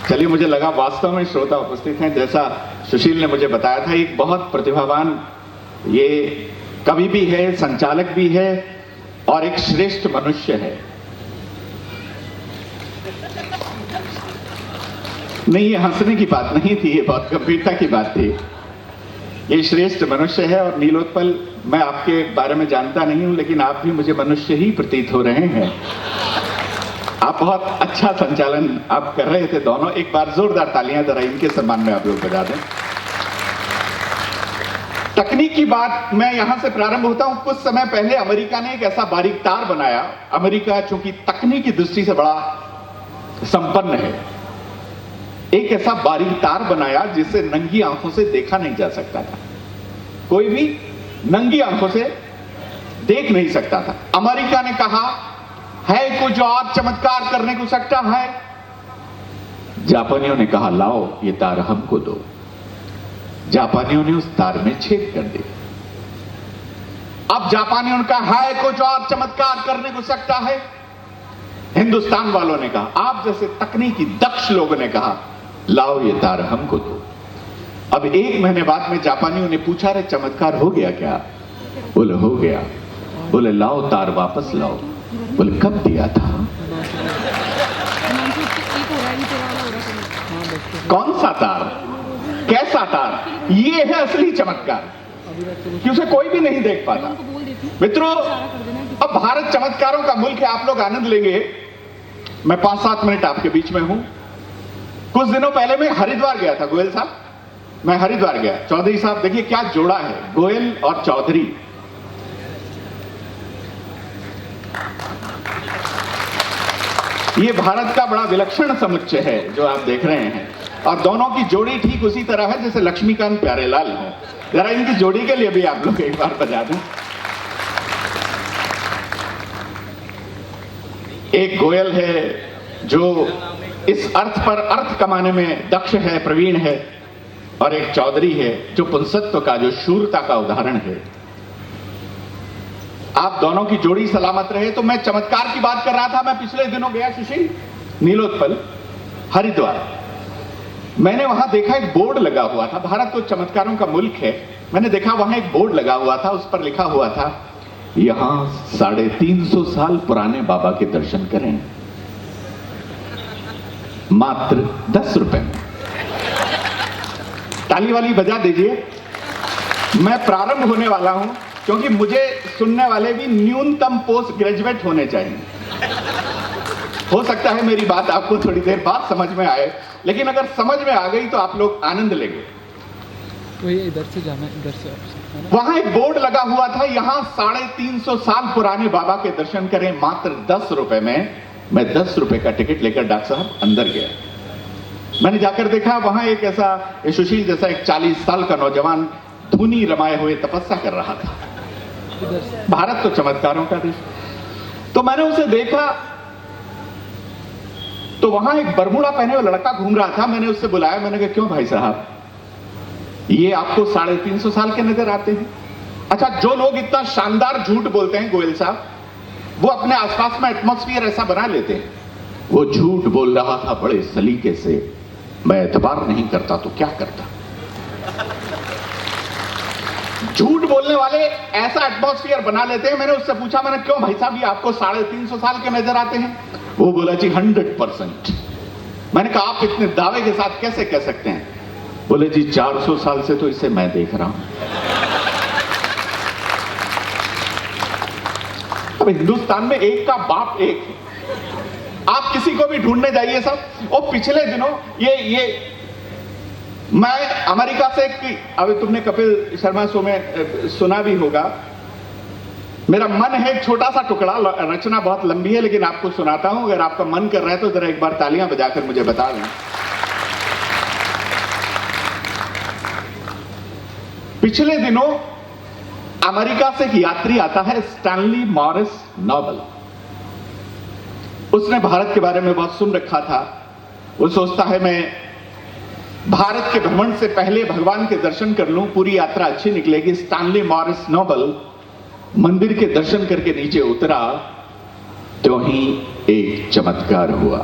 चलिए, मुझे लगा वास्तव में श्रोता उपस्थित हैं। जैसा सुशील ने मुझे बताया था, एक बहुत प्रतिभावान ये कवि भी है, संचालक भी है और एक श्रेष्ठ मनुष्य है। नहीं, ये हंसने की बात नहीं थी, ये बहुत गंभीरता की बात थी। ये श्रेष्ठ मनुष्य है और नीलोत्पल, मैं आपके बारे में जानता नहीं हूं, लेकिन आप भी मुझे मनुष्य ही प्रतीत हो रहे हैं। आप बहुत अच्छा संचालन आप कर रहे थे दोनों। एक बार जोरदार तालियां जरा इनके सम्मान में आप लोग बजा दें। तकनीक की बात मैं यहां से प्रारंभ होता हूं। कुछ समय पहले अमेरिका ने एक ऐसा बारीक तार बनाया। अमेरिका चूंकि तकनीकी दृष्टि से बड़ा संपन्न है, एक ऐसा बारीक तार बनाया जिसे नंगी आंखों से देखा नहीं जा सकता था। कोई भी नंगी आंखों से देख नहीं सकता था। अमेरिका ने कहा है कुछ और चमत्कार करने को सकता है। जापानियों ने कहा लाओ ये तार हमको दो। जापानियों ने उस तार में छेद कर दिया। अब जापानियों ने कहा है कुछ और चमत्कार करने को सकता है। हिंदुस्तान वालों ने कहा, आप जैसे तकनीकी दक्ष लोगों ने कहा लाओ ये तार हमको दो। अब 1 महीने बाद में जापानियों ने पूछा रे चमत्कार हो गया क्या? बोले हो गया। बोले लाओ तार वापस लाओ। बोले कब दिया था? कौन सा तार? कैसा तार? ये है असली चमत्कार कि उसे कोई भी नहीं देख पाता। मित्रों, अब भारत चमत्कारों का मुल्क है, आप लोग आनंद लेंगे। मैं 5-7 मिनट आपके बीच में हूं। कुछ दिनों पहले मैं हरिद्वार गया था। गोयल साहब, मैं हरिद्वार गया। चौधरी साहब देखिए क्या जोड़ा है, गोयल और चौधरी। ये भारत का बड़ा विलक्षण समुच्चय है जो आप देख रहे हैं, और दोनों की जोड़ी ठीक उसी तरह है जैसे लक्ष्मीकांत प्यारेलाल हो। जरा इनकी जोड़ी के लिए भी आप लोग एक बार बजा दें। एक गोयल है जो इस अर्थ पर अर्थ कमाने में दक्ष है, प्रवीण है, और एक चौधरी है जो पुंसत्व का, जो शूरता का उदाहरण है। आप दोनों की जोड़ी सलामत रहे। तो मैं चमत्कार की बात कर रहा था। मैं पिछले दिनों गया सुशील, नीलोत्पल, हरिद्वार। मैंने वहां देखा एक बोर्ड लगा हुआ था। भारत तो चमत्कारों का मुल्क है। मैंने देखा वहां एक बोर्ड लगा हुआ था, उस पर लिखा हुआ था यहां 350 साल पुराने बाबा के दर्शन करें मात्र 10 रुपए में। ताली वाली बजा दीजिए। मैं प्रारंभ होने वाला हूं, क्योंकि मुझे सुनने वाले भी न्यूनतम पोस्ट ग्रेजुएट होने चाहिए। हो सकता है मेरी बात आपको थोड़ी देर बाद समझ में आए, लेकिन अगर समझ में आ गई तो आप लोग आनंद लेंगे। तो ये इधर से जाना है, इधर से आपसे है ना? वहां एक बोर्ड लगा हुआ था, यहां 350 साल पुराने बाबा के दर्शन करें मात्र 10 रुपए में। मैं 10 रुपए का टिकट लेकर डॉक्टर साहब अंदर गया। मैंने जाकर देखा वहां एक ऐसा सुशील जैसा एक 40 साल का नौजवान धुनी रमाए हुए तपस्या कर रहा था। इधर से भारत तो चमत्कारों का देश। तो मैंने उसे देखा तो वहां एक बरमूडा पहने हुआ लड़का घूम रहा था। मैंने उससे बुलाया, मैंने कहा क्यों भाई साहब, ये आपको 350 साल के नजर आते हैं? अच्छा, जो लोग इतना शानदार झूठ बोलते हैं गोयल साहब, वो अपने आसपास में एटमॉस्फेयर ऐसा बना लेते हैं। वो झूठ बोल रहा था बड़े सलीके से, मैं एतबार नहीं करता तो क्या करता। झूठ बोलने वाले ऐसा एटमॉस्फेयर बना लेते हैं। मैंने उससे पूछा, मैंने क्यों भाई साहब, ये आपको 350 साल के नजर आते हैं? वो बोला जी 100%। मैंने कहा आप इतने दावे के साथ कैसे कह सकते हैं? बोले जी 400 साल से तो इसे मैं देख रहा हूं। अब हिंदुस्तान में एक का बाप एक है। आप किसी को भी ढूंढने जाइए सब। वो पिछले दिनों ये मैं अमेरिका से अभी तुमने कपिल शर्मा शो में सुना भी होगा। मेरा मन है एक छोटा सा टुकड़ा, रचना बहुत लंबी है लेकिन आपको सुनाता हूं। अगर आपका मन कर रहा है तो जरा एक बार तालियां बजाकर मुझे बता दें। पिछले दिनों अमेरिका से एक यात्री आता है, स्टैनली मॉरिस नोबल। उसने भारत के बारे में बहुत सुन रखा था। वो सोचता है मैं भारत के भ्रमण से पहले भगवान के दर्शन कर लूं, पूरी यात्रा अच्छी निकलेगी। स्टैनली मॉरिस नोबल मंदिर के दर्शन करके नीचे उतरा तो ही एक चमत्कार हुआ।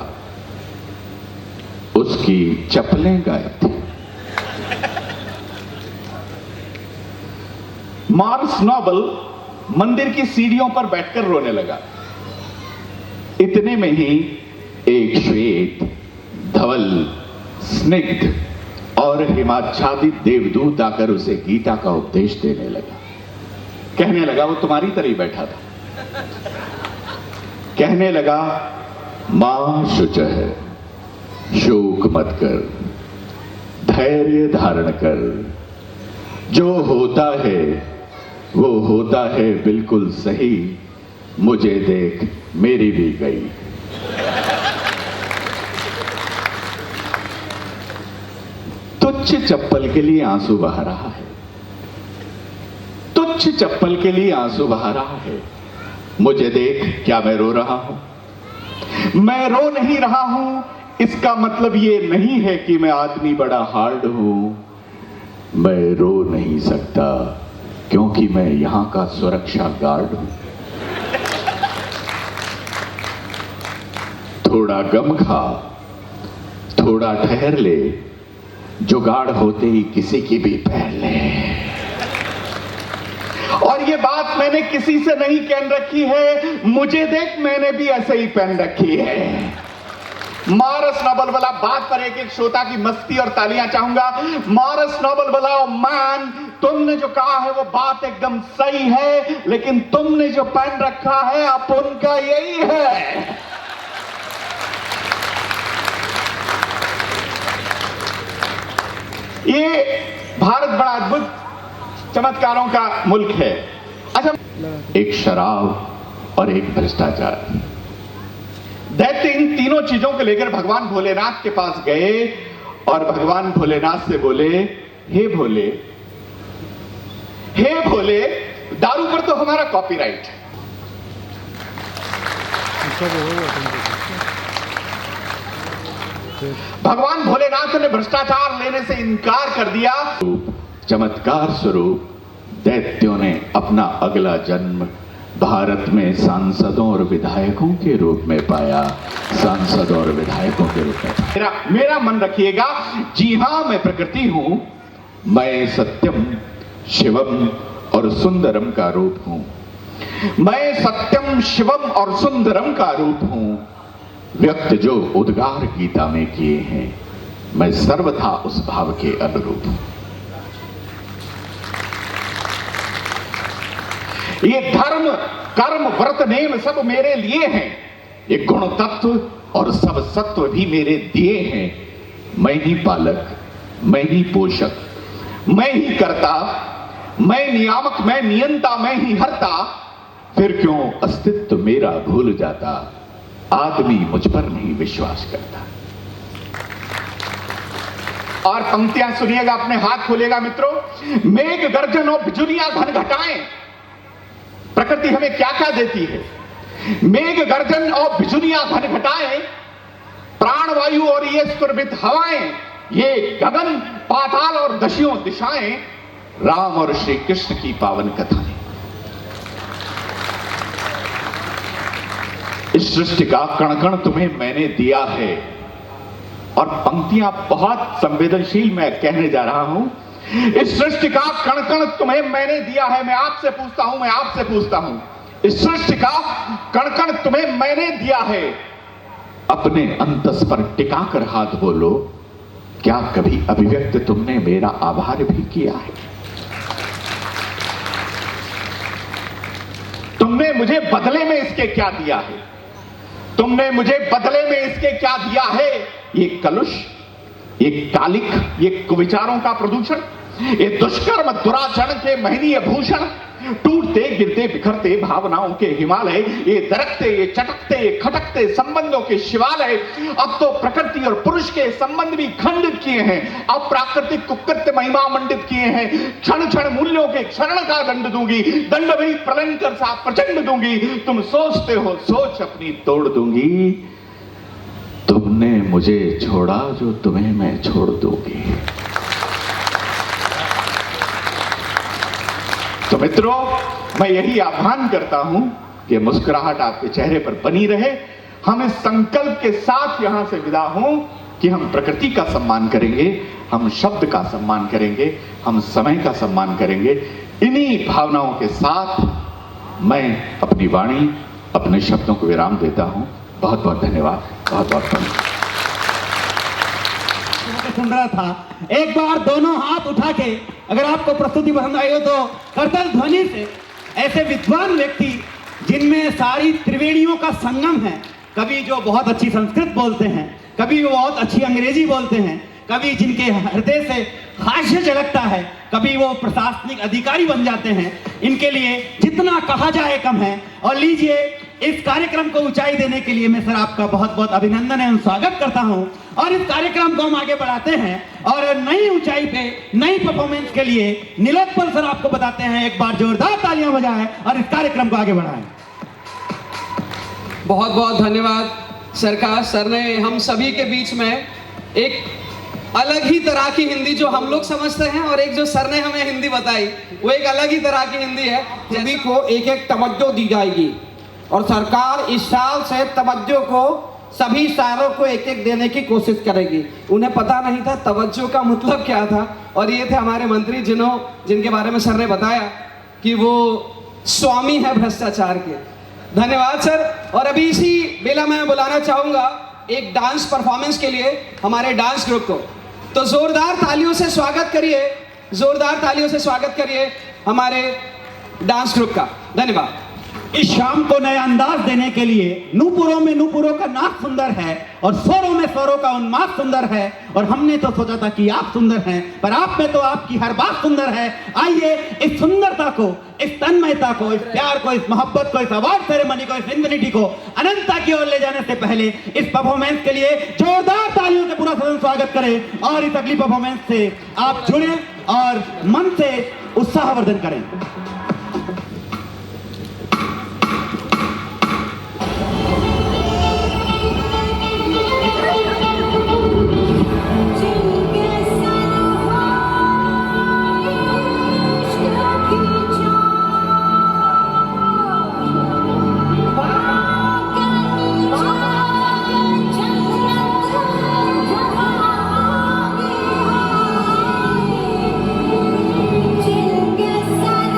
उसकी चप्पलें गायब थी। मॉरिस नोबल मंदिर की सीढ़ियों पर बैठकर रोने लगा। इतने में ही एक श्वेत, धवल, स्निग्ध और हिमाच्छादित देवदूत आकर उसे गीता का उपदेश देने लगा। कहने लगा, वो तुम्हारी तरह ही बैठा था। कहने लगा, मां शुच है, शोक मत कर, धैर्य धारण कर, जो होता है वो होता है बिल्कुल सही, मुझे देख मेरी भी गई। तुच्छ चप्पल के लिए आंसू बहा रहा है, तुच्छ चप्पल के लिए आंसू बहा रहा है। मुझे देख, क्या मैं रो रहा हूं? मैं रो नहीं रहा हूं, इसका मतलब ये नहीं है कि मैं आदमी बड़ा हार्ड हूं। मैं रो नहीं सकता क्योंकि मैं यहां का सुरक्षा गार्ड हूं। थोड़ा गम खा, थोड़ा ठहर ले, जुगाड़ होते ही किसी की भी पहन ले। और ये बात मैंने किसी से नहीं कह रखी है, मुझे देख मैंने भी ऐसे ही पहन रखी है। मॉरिस नोबल बोला, बात पर एक एक श्रोता की मस्ती और तालियां चाहूंगा। मॉरिस नोबल बोला, ओ मैन, तुमने जो कहा है वो बात एकदम सही है, लेकिन तुमने जो पहन रखा है अब उनका यही है। ये भारत बड़ा अद्भुत चमत्कारों का मुल्क है। अच्छा, एक शराब और एक भ्रष्टाचार, दैत्य इन तीनों चीजों को लेकर भगवान भोलेनाथ के पास गए और भगवान भोलेनाथ से बोले, हे भोले, हे भोले, दारू पर तो हमारा कॉपीराइट है। भगवान भोलेनाथ ने भ्रष्टाचार लेने से इनकार कर दिया। चमत्कार स्वरूप दैत्यों ने अपना अगला जन्म भारत में सांसदों और विधायकों के रूप में पाया। सांसदों और विधायकों के रूप में मेरा मन रखिएगा। जी हां, मैं प्रकृति हूं, मैं सत्यम, शिवम और सुंदरम का रूप हूं। मैं सत्यम, शिवम और सुंदरम का रूप हूं। व्यक्त जो उद्गार गीता में किए हैं, मैं सर्वथा उस भाव के अनुरूप हूं। ये धर्म, कर्म, व्रत, नेम सब मेरे लिए हैं। ये गुण तत्व और सब सत्व भी मेरे दिए हैं। मैं ही पालक, मैं ही पोषक, मैं ही करता, मैं नियामक, मैं नियंता, मैं ही हरता, फिर क्यों अस्तित्व मेरा भूल जाता, आदमी मुझ पर नहीं विश्वास करता। और पंक्तियां सुनिएगा, अपने हाथ खोलेगा मित्रों। मेघ गर्जन और बिजुलियां घन घटाएं, प्रकृति हमें क्या क्या देती है। मेघ गर्जन और बिजुलियां घन घटाएं, प्राणवायु और ये सुरभित हवाएं, ये गगन पाताल और दशियों दिशाएं, राम और श्री कृष्ण की पावन कथाएं। इस सृष्टि का कण कण तुम्हें मैंने दिया है। और पंक्तियां बहुत संवेदनशील मैं कहने जा रहा हूं। इस सृष्टि का कण कण तुम्हें मैंने दिया है। मैं आपसे पूछता हूं, मैं आपसे पूछता हूं, इस सृष्टि का कण कण तुम्हें मैंने दिया है। अपने अंतस पर टिकाकर हाथ बोलो, क्या कभी अभिव्यक्त तुमने मेरा आभार भी किया है? तुमने मुझे बदले में इसके क्या दिया है? तुमने मुझे बदले में इसके क्या दिया है? ये कलुष, ये कालिक, ये कुविचारों का प्रदूषण, ये दुष्कर्म दुराचरण के महनीय भूषण, टूटते गिरते बिखरते भावनाओं के हिमालय, ये दरकते, ये चटकते, ये खटकते संबंधों के शिवालय। अब तो प्रकृति और पुरुष के संबंध भी खंडित किए हैं, अप्राकृतिक कुकृत्य महिमा मंडित किए हैं। क्षण क्षण मूल्यों के क्षरण का दंड दूंगी, दंड भी प्रलंकर सा प्रचंड दूंगी। तुम सोचते हो सोच अपनी तोड़ दूंगी, तुमने मुझे छोड़ा जो तुम्हें मैं छोड़ दूंगी। तो मित्रों, मैं यही आह्वान करता हूं कि मुस्कुराहट आपके चेहरे पर बनी रहे। हम इस संकल्प के साथ यहां से विदा हों कि हम प्रकृति का सम्मान करेंगे, हम शब्द का सम्मान करेंगे, हम समय का सम्मान करेंगे। इन्हीं भावनाओं के साथ मैं अपनी वाणी, अपने शब्दों को विराम देता हूं। बहुत बहुत धन्यवाद, बहुत बहुत धन्यवाद। सुन रहा था, एक बार दोनों हाथ उठा के अगर आपको प्रस्तुति पसंद आई हो तो करतल ध्वनि से ऐसे विद्वान व्यक्ति जिनमें सारी त्रिवेणियों का संगम है, कभी जो बहुत अच्छी संस्कृत बोलते हैं, कभी वो बहुत अच्छी अंग्रेजी बोलते हैं, कभी जिनके हृदय से हास्य झलकता है, कभी वो प्रशासनिक अधिकारी बन जाते हैं, इनके लिए जितना कहा जाए कम है। और लीजिए, इस कार्यक्रम को ऊंचाई देने के लिए मैं सर आपका बहुत बहुत अभिनंदन एवं स्वागत करता हूं। और इस कार्यक्रम को हम आगे बढ़ाते हैं और नई ऊंचाई पे नई परफॉर्मेंस के लिए नीलोत्पल सर आपको बताते हैं। एक बार जोरदार तालियां बजाएं और इस कार्यक्रम को आगे बढ़ाएं। बहुत बहुत धन्यवाद सर का। सर ने हम सभी के बीच में एक अलग ही तरह की हिंदी जो हम लोग समझते हैं और एक जो सर ने हमें हिंदी बताई वो एक अलग ही तरह की हिंदी है। सभी को एक एक तवज्जो दी जाएगी और सरकार इस साल से तवज्जो को सभी सालों को एक एक देने की कोशिश करेगी। उन्हें पता नहीं था तवज्जो का मतलब क्या था और ये थे हमारे मंत्री जिनके बारे में सर ने बताया कि वो स्वामी है भ्रष्टाचार के। धन्यवाद सर। और अभी इसी बेला मैं बुलाना चाहूंगा एक डांस परफॉर्मेंस के लिए हमारे डांस ग्रुप को। तो जोरदार तालियों से स्वागत करिए, जोरदार तालियों से स्वागत करिए हमारे डांस ग्रुप का। धन्यवाद। इस शाम को नया अंदाज देने के लिए नूपुरों में नूपुरों का नाच सुंदर है और स्वरों में स्वरों का उन्माद सुंदर है। और हमने तो सोचा था कि आप सुंदर हैं, पर आप में तो आपकी हर बात सुंदर है। आइए इस सुंदरता को, इस तन्मयता को, इस प्यार को, इस मोहब्बत को, इस अवार्ड सेरेमनी को, इस इन्फिनिटी को अनंतता की ओर ले जाने से पहले इस परफॉर्मेंस के लिए जोरदार तालियों से पूरा सदन स्वागत करें और इस अगली परफॉर्मेंस से आप जुड़ें और मन से उत्साहवर्धन करें। जिनके सर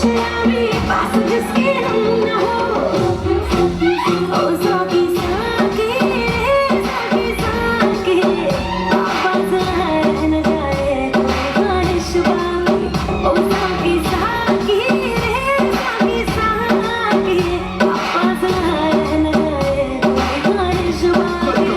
खुशियाँ पास जिसके हम न हो ओ साकी साकी पापा जहर न जाए कोई ख्वाहिश बाकी ओ साकी साकी पापा जहर न जाए कोई ख्वाहिश बाकी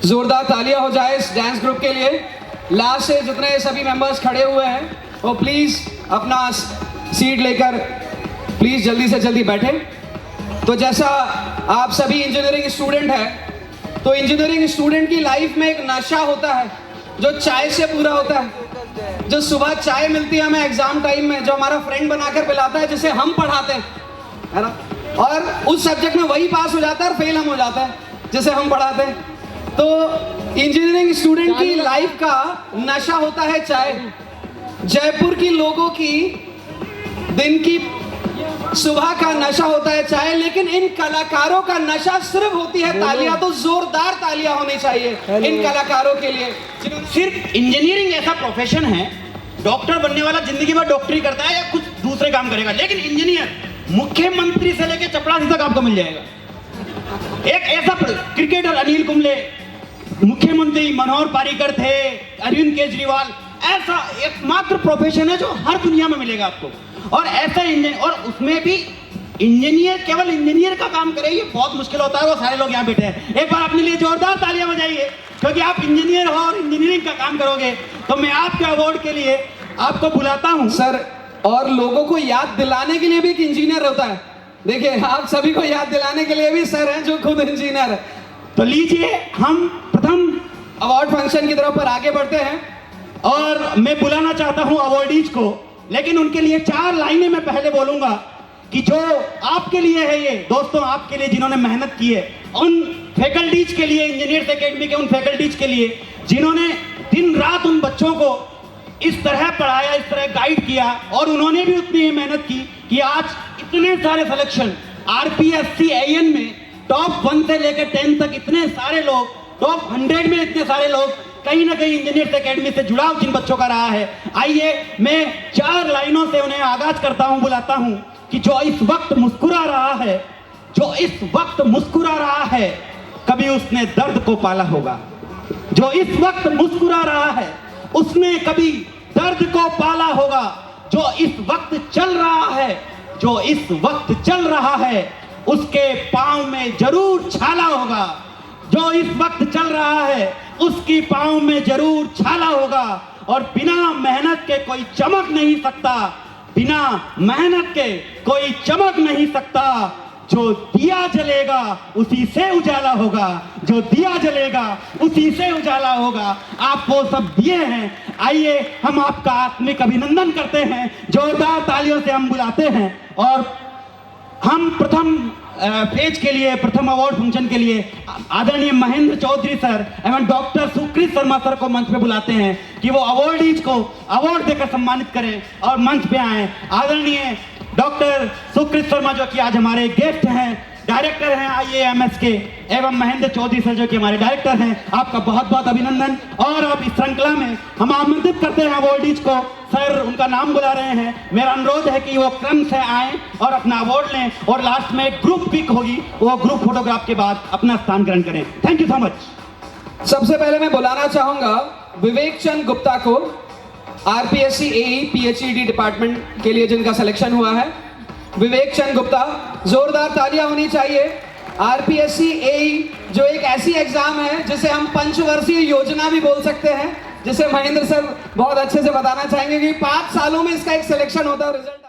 जोरदार तालियां हो जाए इस डांस ग्रुप के लिए। लास्ट से जितने सभी मेंबर्स खड़े हुए हैं वो प्लीज अपना सीट लेकर प्लीज जल्दी से जल्दी बैठे। तो जैसा आप सभी इंजीनियरिंग स्टूडेंट हैं तो इंजीनियरिंग स्टूडेंट की लाइफ में एक नशा होता है जो चाय से पूरा होता है। जो सुबह चाय मिलती है हमें एग्जाम टाइम में, जो हमारा फ्रेंड बनाकर पिलाता है, जिसे हम पढ़ाते हैं, है ना, और उस सब्जेक्ट में वही पास हो जाता है और फेल हम हो जाता है जिसे हम पढ़ाते हैं। तो इंजीनियरिंग स्टूडेंट की लाइफ का नशा होता है चाय। जयपुर की लोगों की दिन की सुबह का नशा होता है चाय, लेकिन इन कलाकारों का नशा सिर्फ होती है तालियां। तो जोरदार तालियां होनी चाहिए इन कलाकारों के लिए। सिर्फ इंजीनियरिंग ऐसा प्रोफेशन है, डॉक्टर बनने वाला जिंदगी भर डॉक्टरी करता है या कुछ दूसरे काम करेगा, लेकिन इंजीनियर मुख्यमंत्री से लेकर चपरासी तक आपको मिल जाएगा। एक ऐसा क्रिकेटर अनिल कुंबले, मुख्यमंत्री मनोहर पारीकर थे, अरविंद केजरीवाल, ऐसा एकमात्र प्रोफेशन है जो हर दुनिया में मिलेगा आपको। और ऐसा इंजीनियर, और उसमें भी इंजीनियर केवल इंजीनियर का काम करे ये बहुत मुश्किल होता है। वो सारे लोग यहाँ बैठे हैं, एक बार अपने लिए जोरदार तालियां बजाइए, क्योंकि आप इंजीनियर हो और इंजीनियरिंग का काम करोगे। तो मैं आपके अवार्ड के लिए आपको बुलाता हूँ सर। और लोगों को याद दिलाने के लिए भी एक इंजीनियर होता है। देखिए आप सभी को याद दिलाने के लिए भी सर हैं जो खुद इंजीनियर है। तो लीजिए हम प्रथम अवार्ड फंक्शन की तरफ पर आगे बढ़ते हैं और मैं बुलाना चाहता हूं अवार्डीज को, लेकिन उनके लिए 4 लाइनें मैं पहले बोलूंगा कि जो आपके लिए है, ये दोस्तों आपके लिए जिन्होंने मेहनत की है, उन फैकल्टीज के लिए, इंजीनियर्स एकेडमी के उन फैकल्टीज के लिए जिन्होंने दिन रात उन बच्चों को इस तरह पढ़ाया, इस तरह गाइड किया, और उन्होंने भी उतनी ही मेहनत की कि आज इतने सारे सिलेक्शन आरपीएससी एएन में टॉप 1 से लेकर 10 तक इतने सारे लोग, टॉप 100 में इतने सारे लोग कहीं ना कहीं इंजीनियर्स एकेडमी से जुड़ाव जिन बच्चों का रहा है। आइए मैं 4 लाइनों से उन्हें आगाज करता हूं, बुलाता हूं कि जो इस वक्त मुस्कुरा रहा है, जो इस वक्त मुस्कुरा रहा है, कभी उसने दर्द को पाला होगा। जो इस वक्त मुस्कुरा रहा है उसने कभी दर्द को पाला होगा। जो इस वक्त चल रहा है, जो इस वक्त चल रहा है, उसके पांव में जरूर छाला होगा। जो इस वक्त चल रहा है उसकी पांव में जरूर छाला होगा। और बिना मेहनत के कोई चमक नहीं सकता, बिना मेहनत के कोई चमक नहीं सकता। जो दिया जलेगा उसी से उजाला होगा, जो दिया जलेगा उसी से उजाला होगा। आप वो सब दिए हैं। आइए हम आपका आत्मिक अभिनंदन करते हैं, जोरदार तालियों से हम बुलाते हैं। और हम प्रथम फेज के लिए प्रथम अवार्ड फंक्शन के लिए आदरणीय महेंद्र चौधरी सर एवं डॉक्टर सुकृत शर्मा सर को मंच पे बुलाते हैं कि वो अवार्डीज को अवार्ड देकर सम्मानित करें और मंच पे आए। आदरणीय डॉक्टर सुकृत शर्मा जो कि आज हमारे गेस्ट हैं, डायरेक्टर हैं IAMS के, एवं महेंद्र चौधरी सर जो कि हमारे डायरेक्टर हैं, आपका बहुत बहुत अभिनंदन। और आप इस श्रृंखला में हम आमंत्रित करते हैं अवार्डीज को। सर उनका नाम बुला रहे हैं, मेरा अनुरोध है कि वो क्रम से आएं और अपना अवार्ड लें और लास्ट में एक ग्रुप पिक होगी, वो ग्रुप फोटोग्राफ के बाद अपना स्थान ग्रहण करें। Thank you so much. सबसे पहले मैं बुलाना चाहूंगा विवेक चंद गुप्ता को, RPSC AE PhD डिपार्टमेंट के लिए जिनका सिलेक्शन हुआ है। विवेक चंद गुप्ता, जोरदार तालियां होनी चाहिए। RPSC AE जो एक ऐसी एग्जाम है जिसे हम पंचवर्षीय योजना भी बोल सकते हैं, जिसे महेंद्र सर बहुत अच्छे से बताना चाहेंगे कि 5 सालों में इसका एक सिलेक्शन होता है, रिजल्ट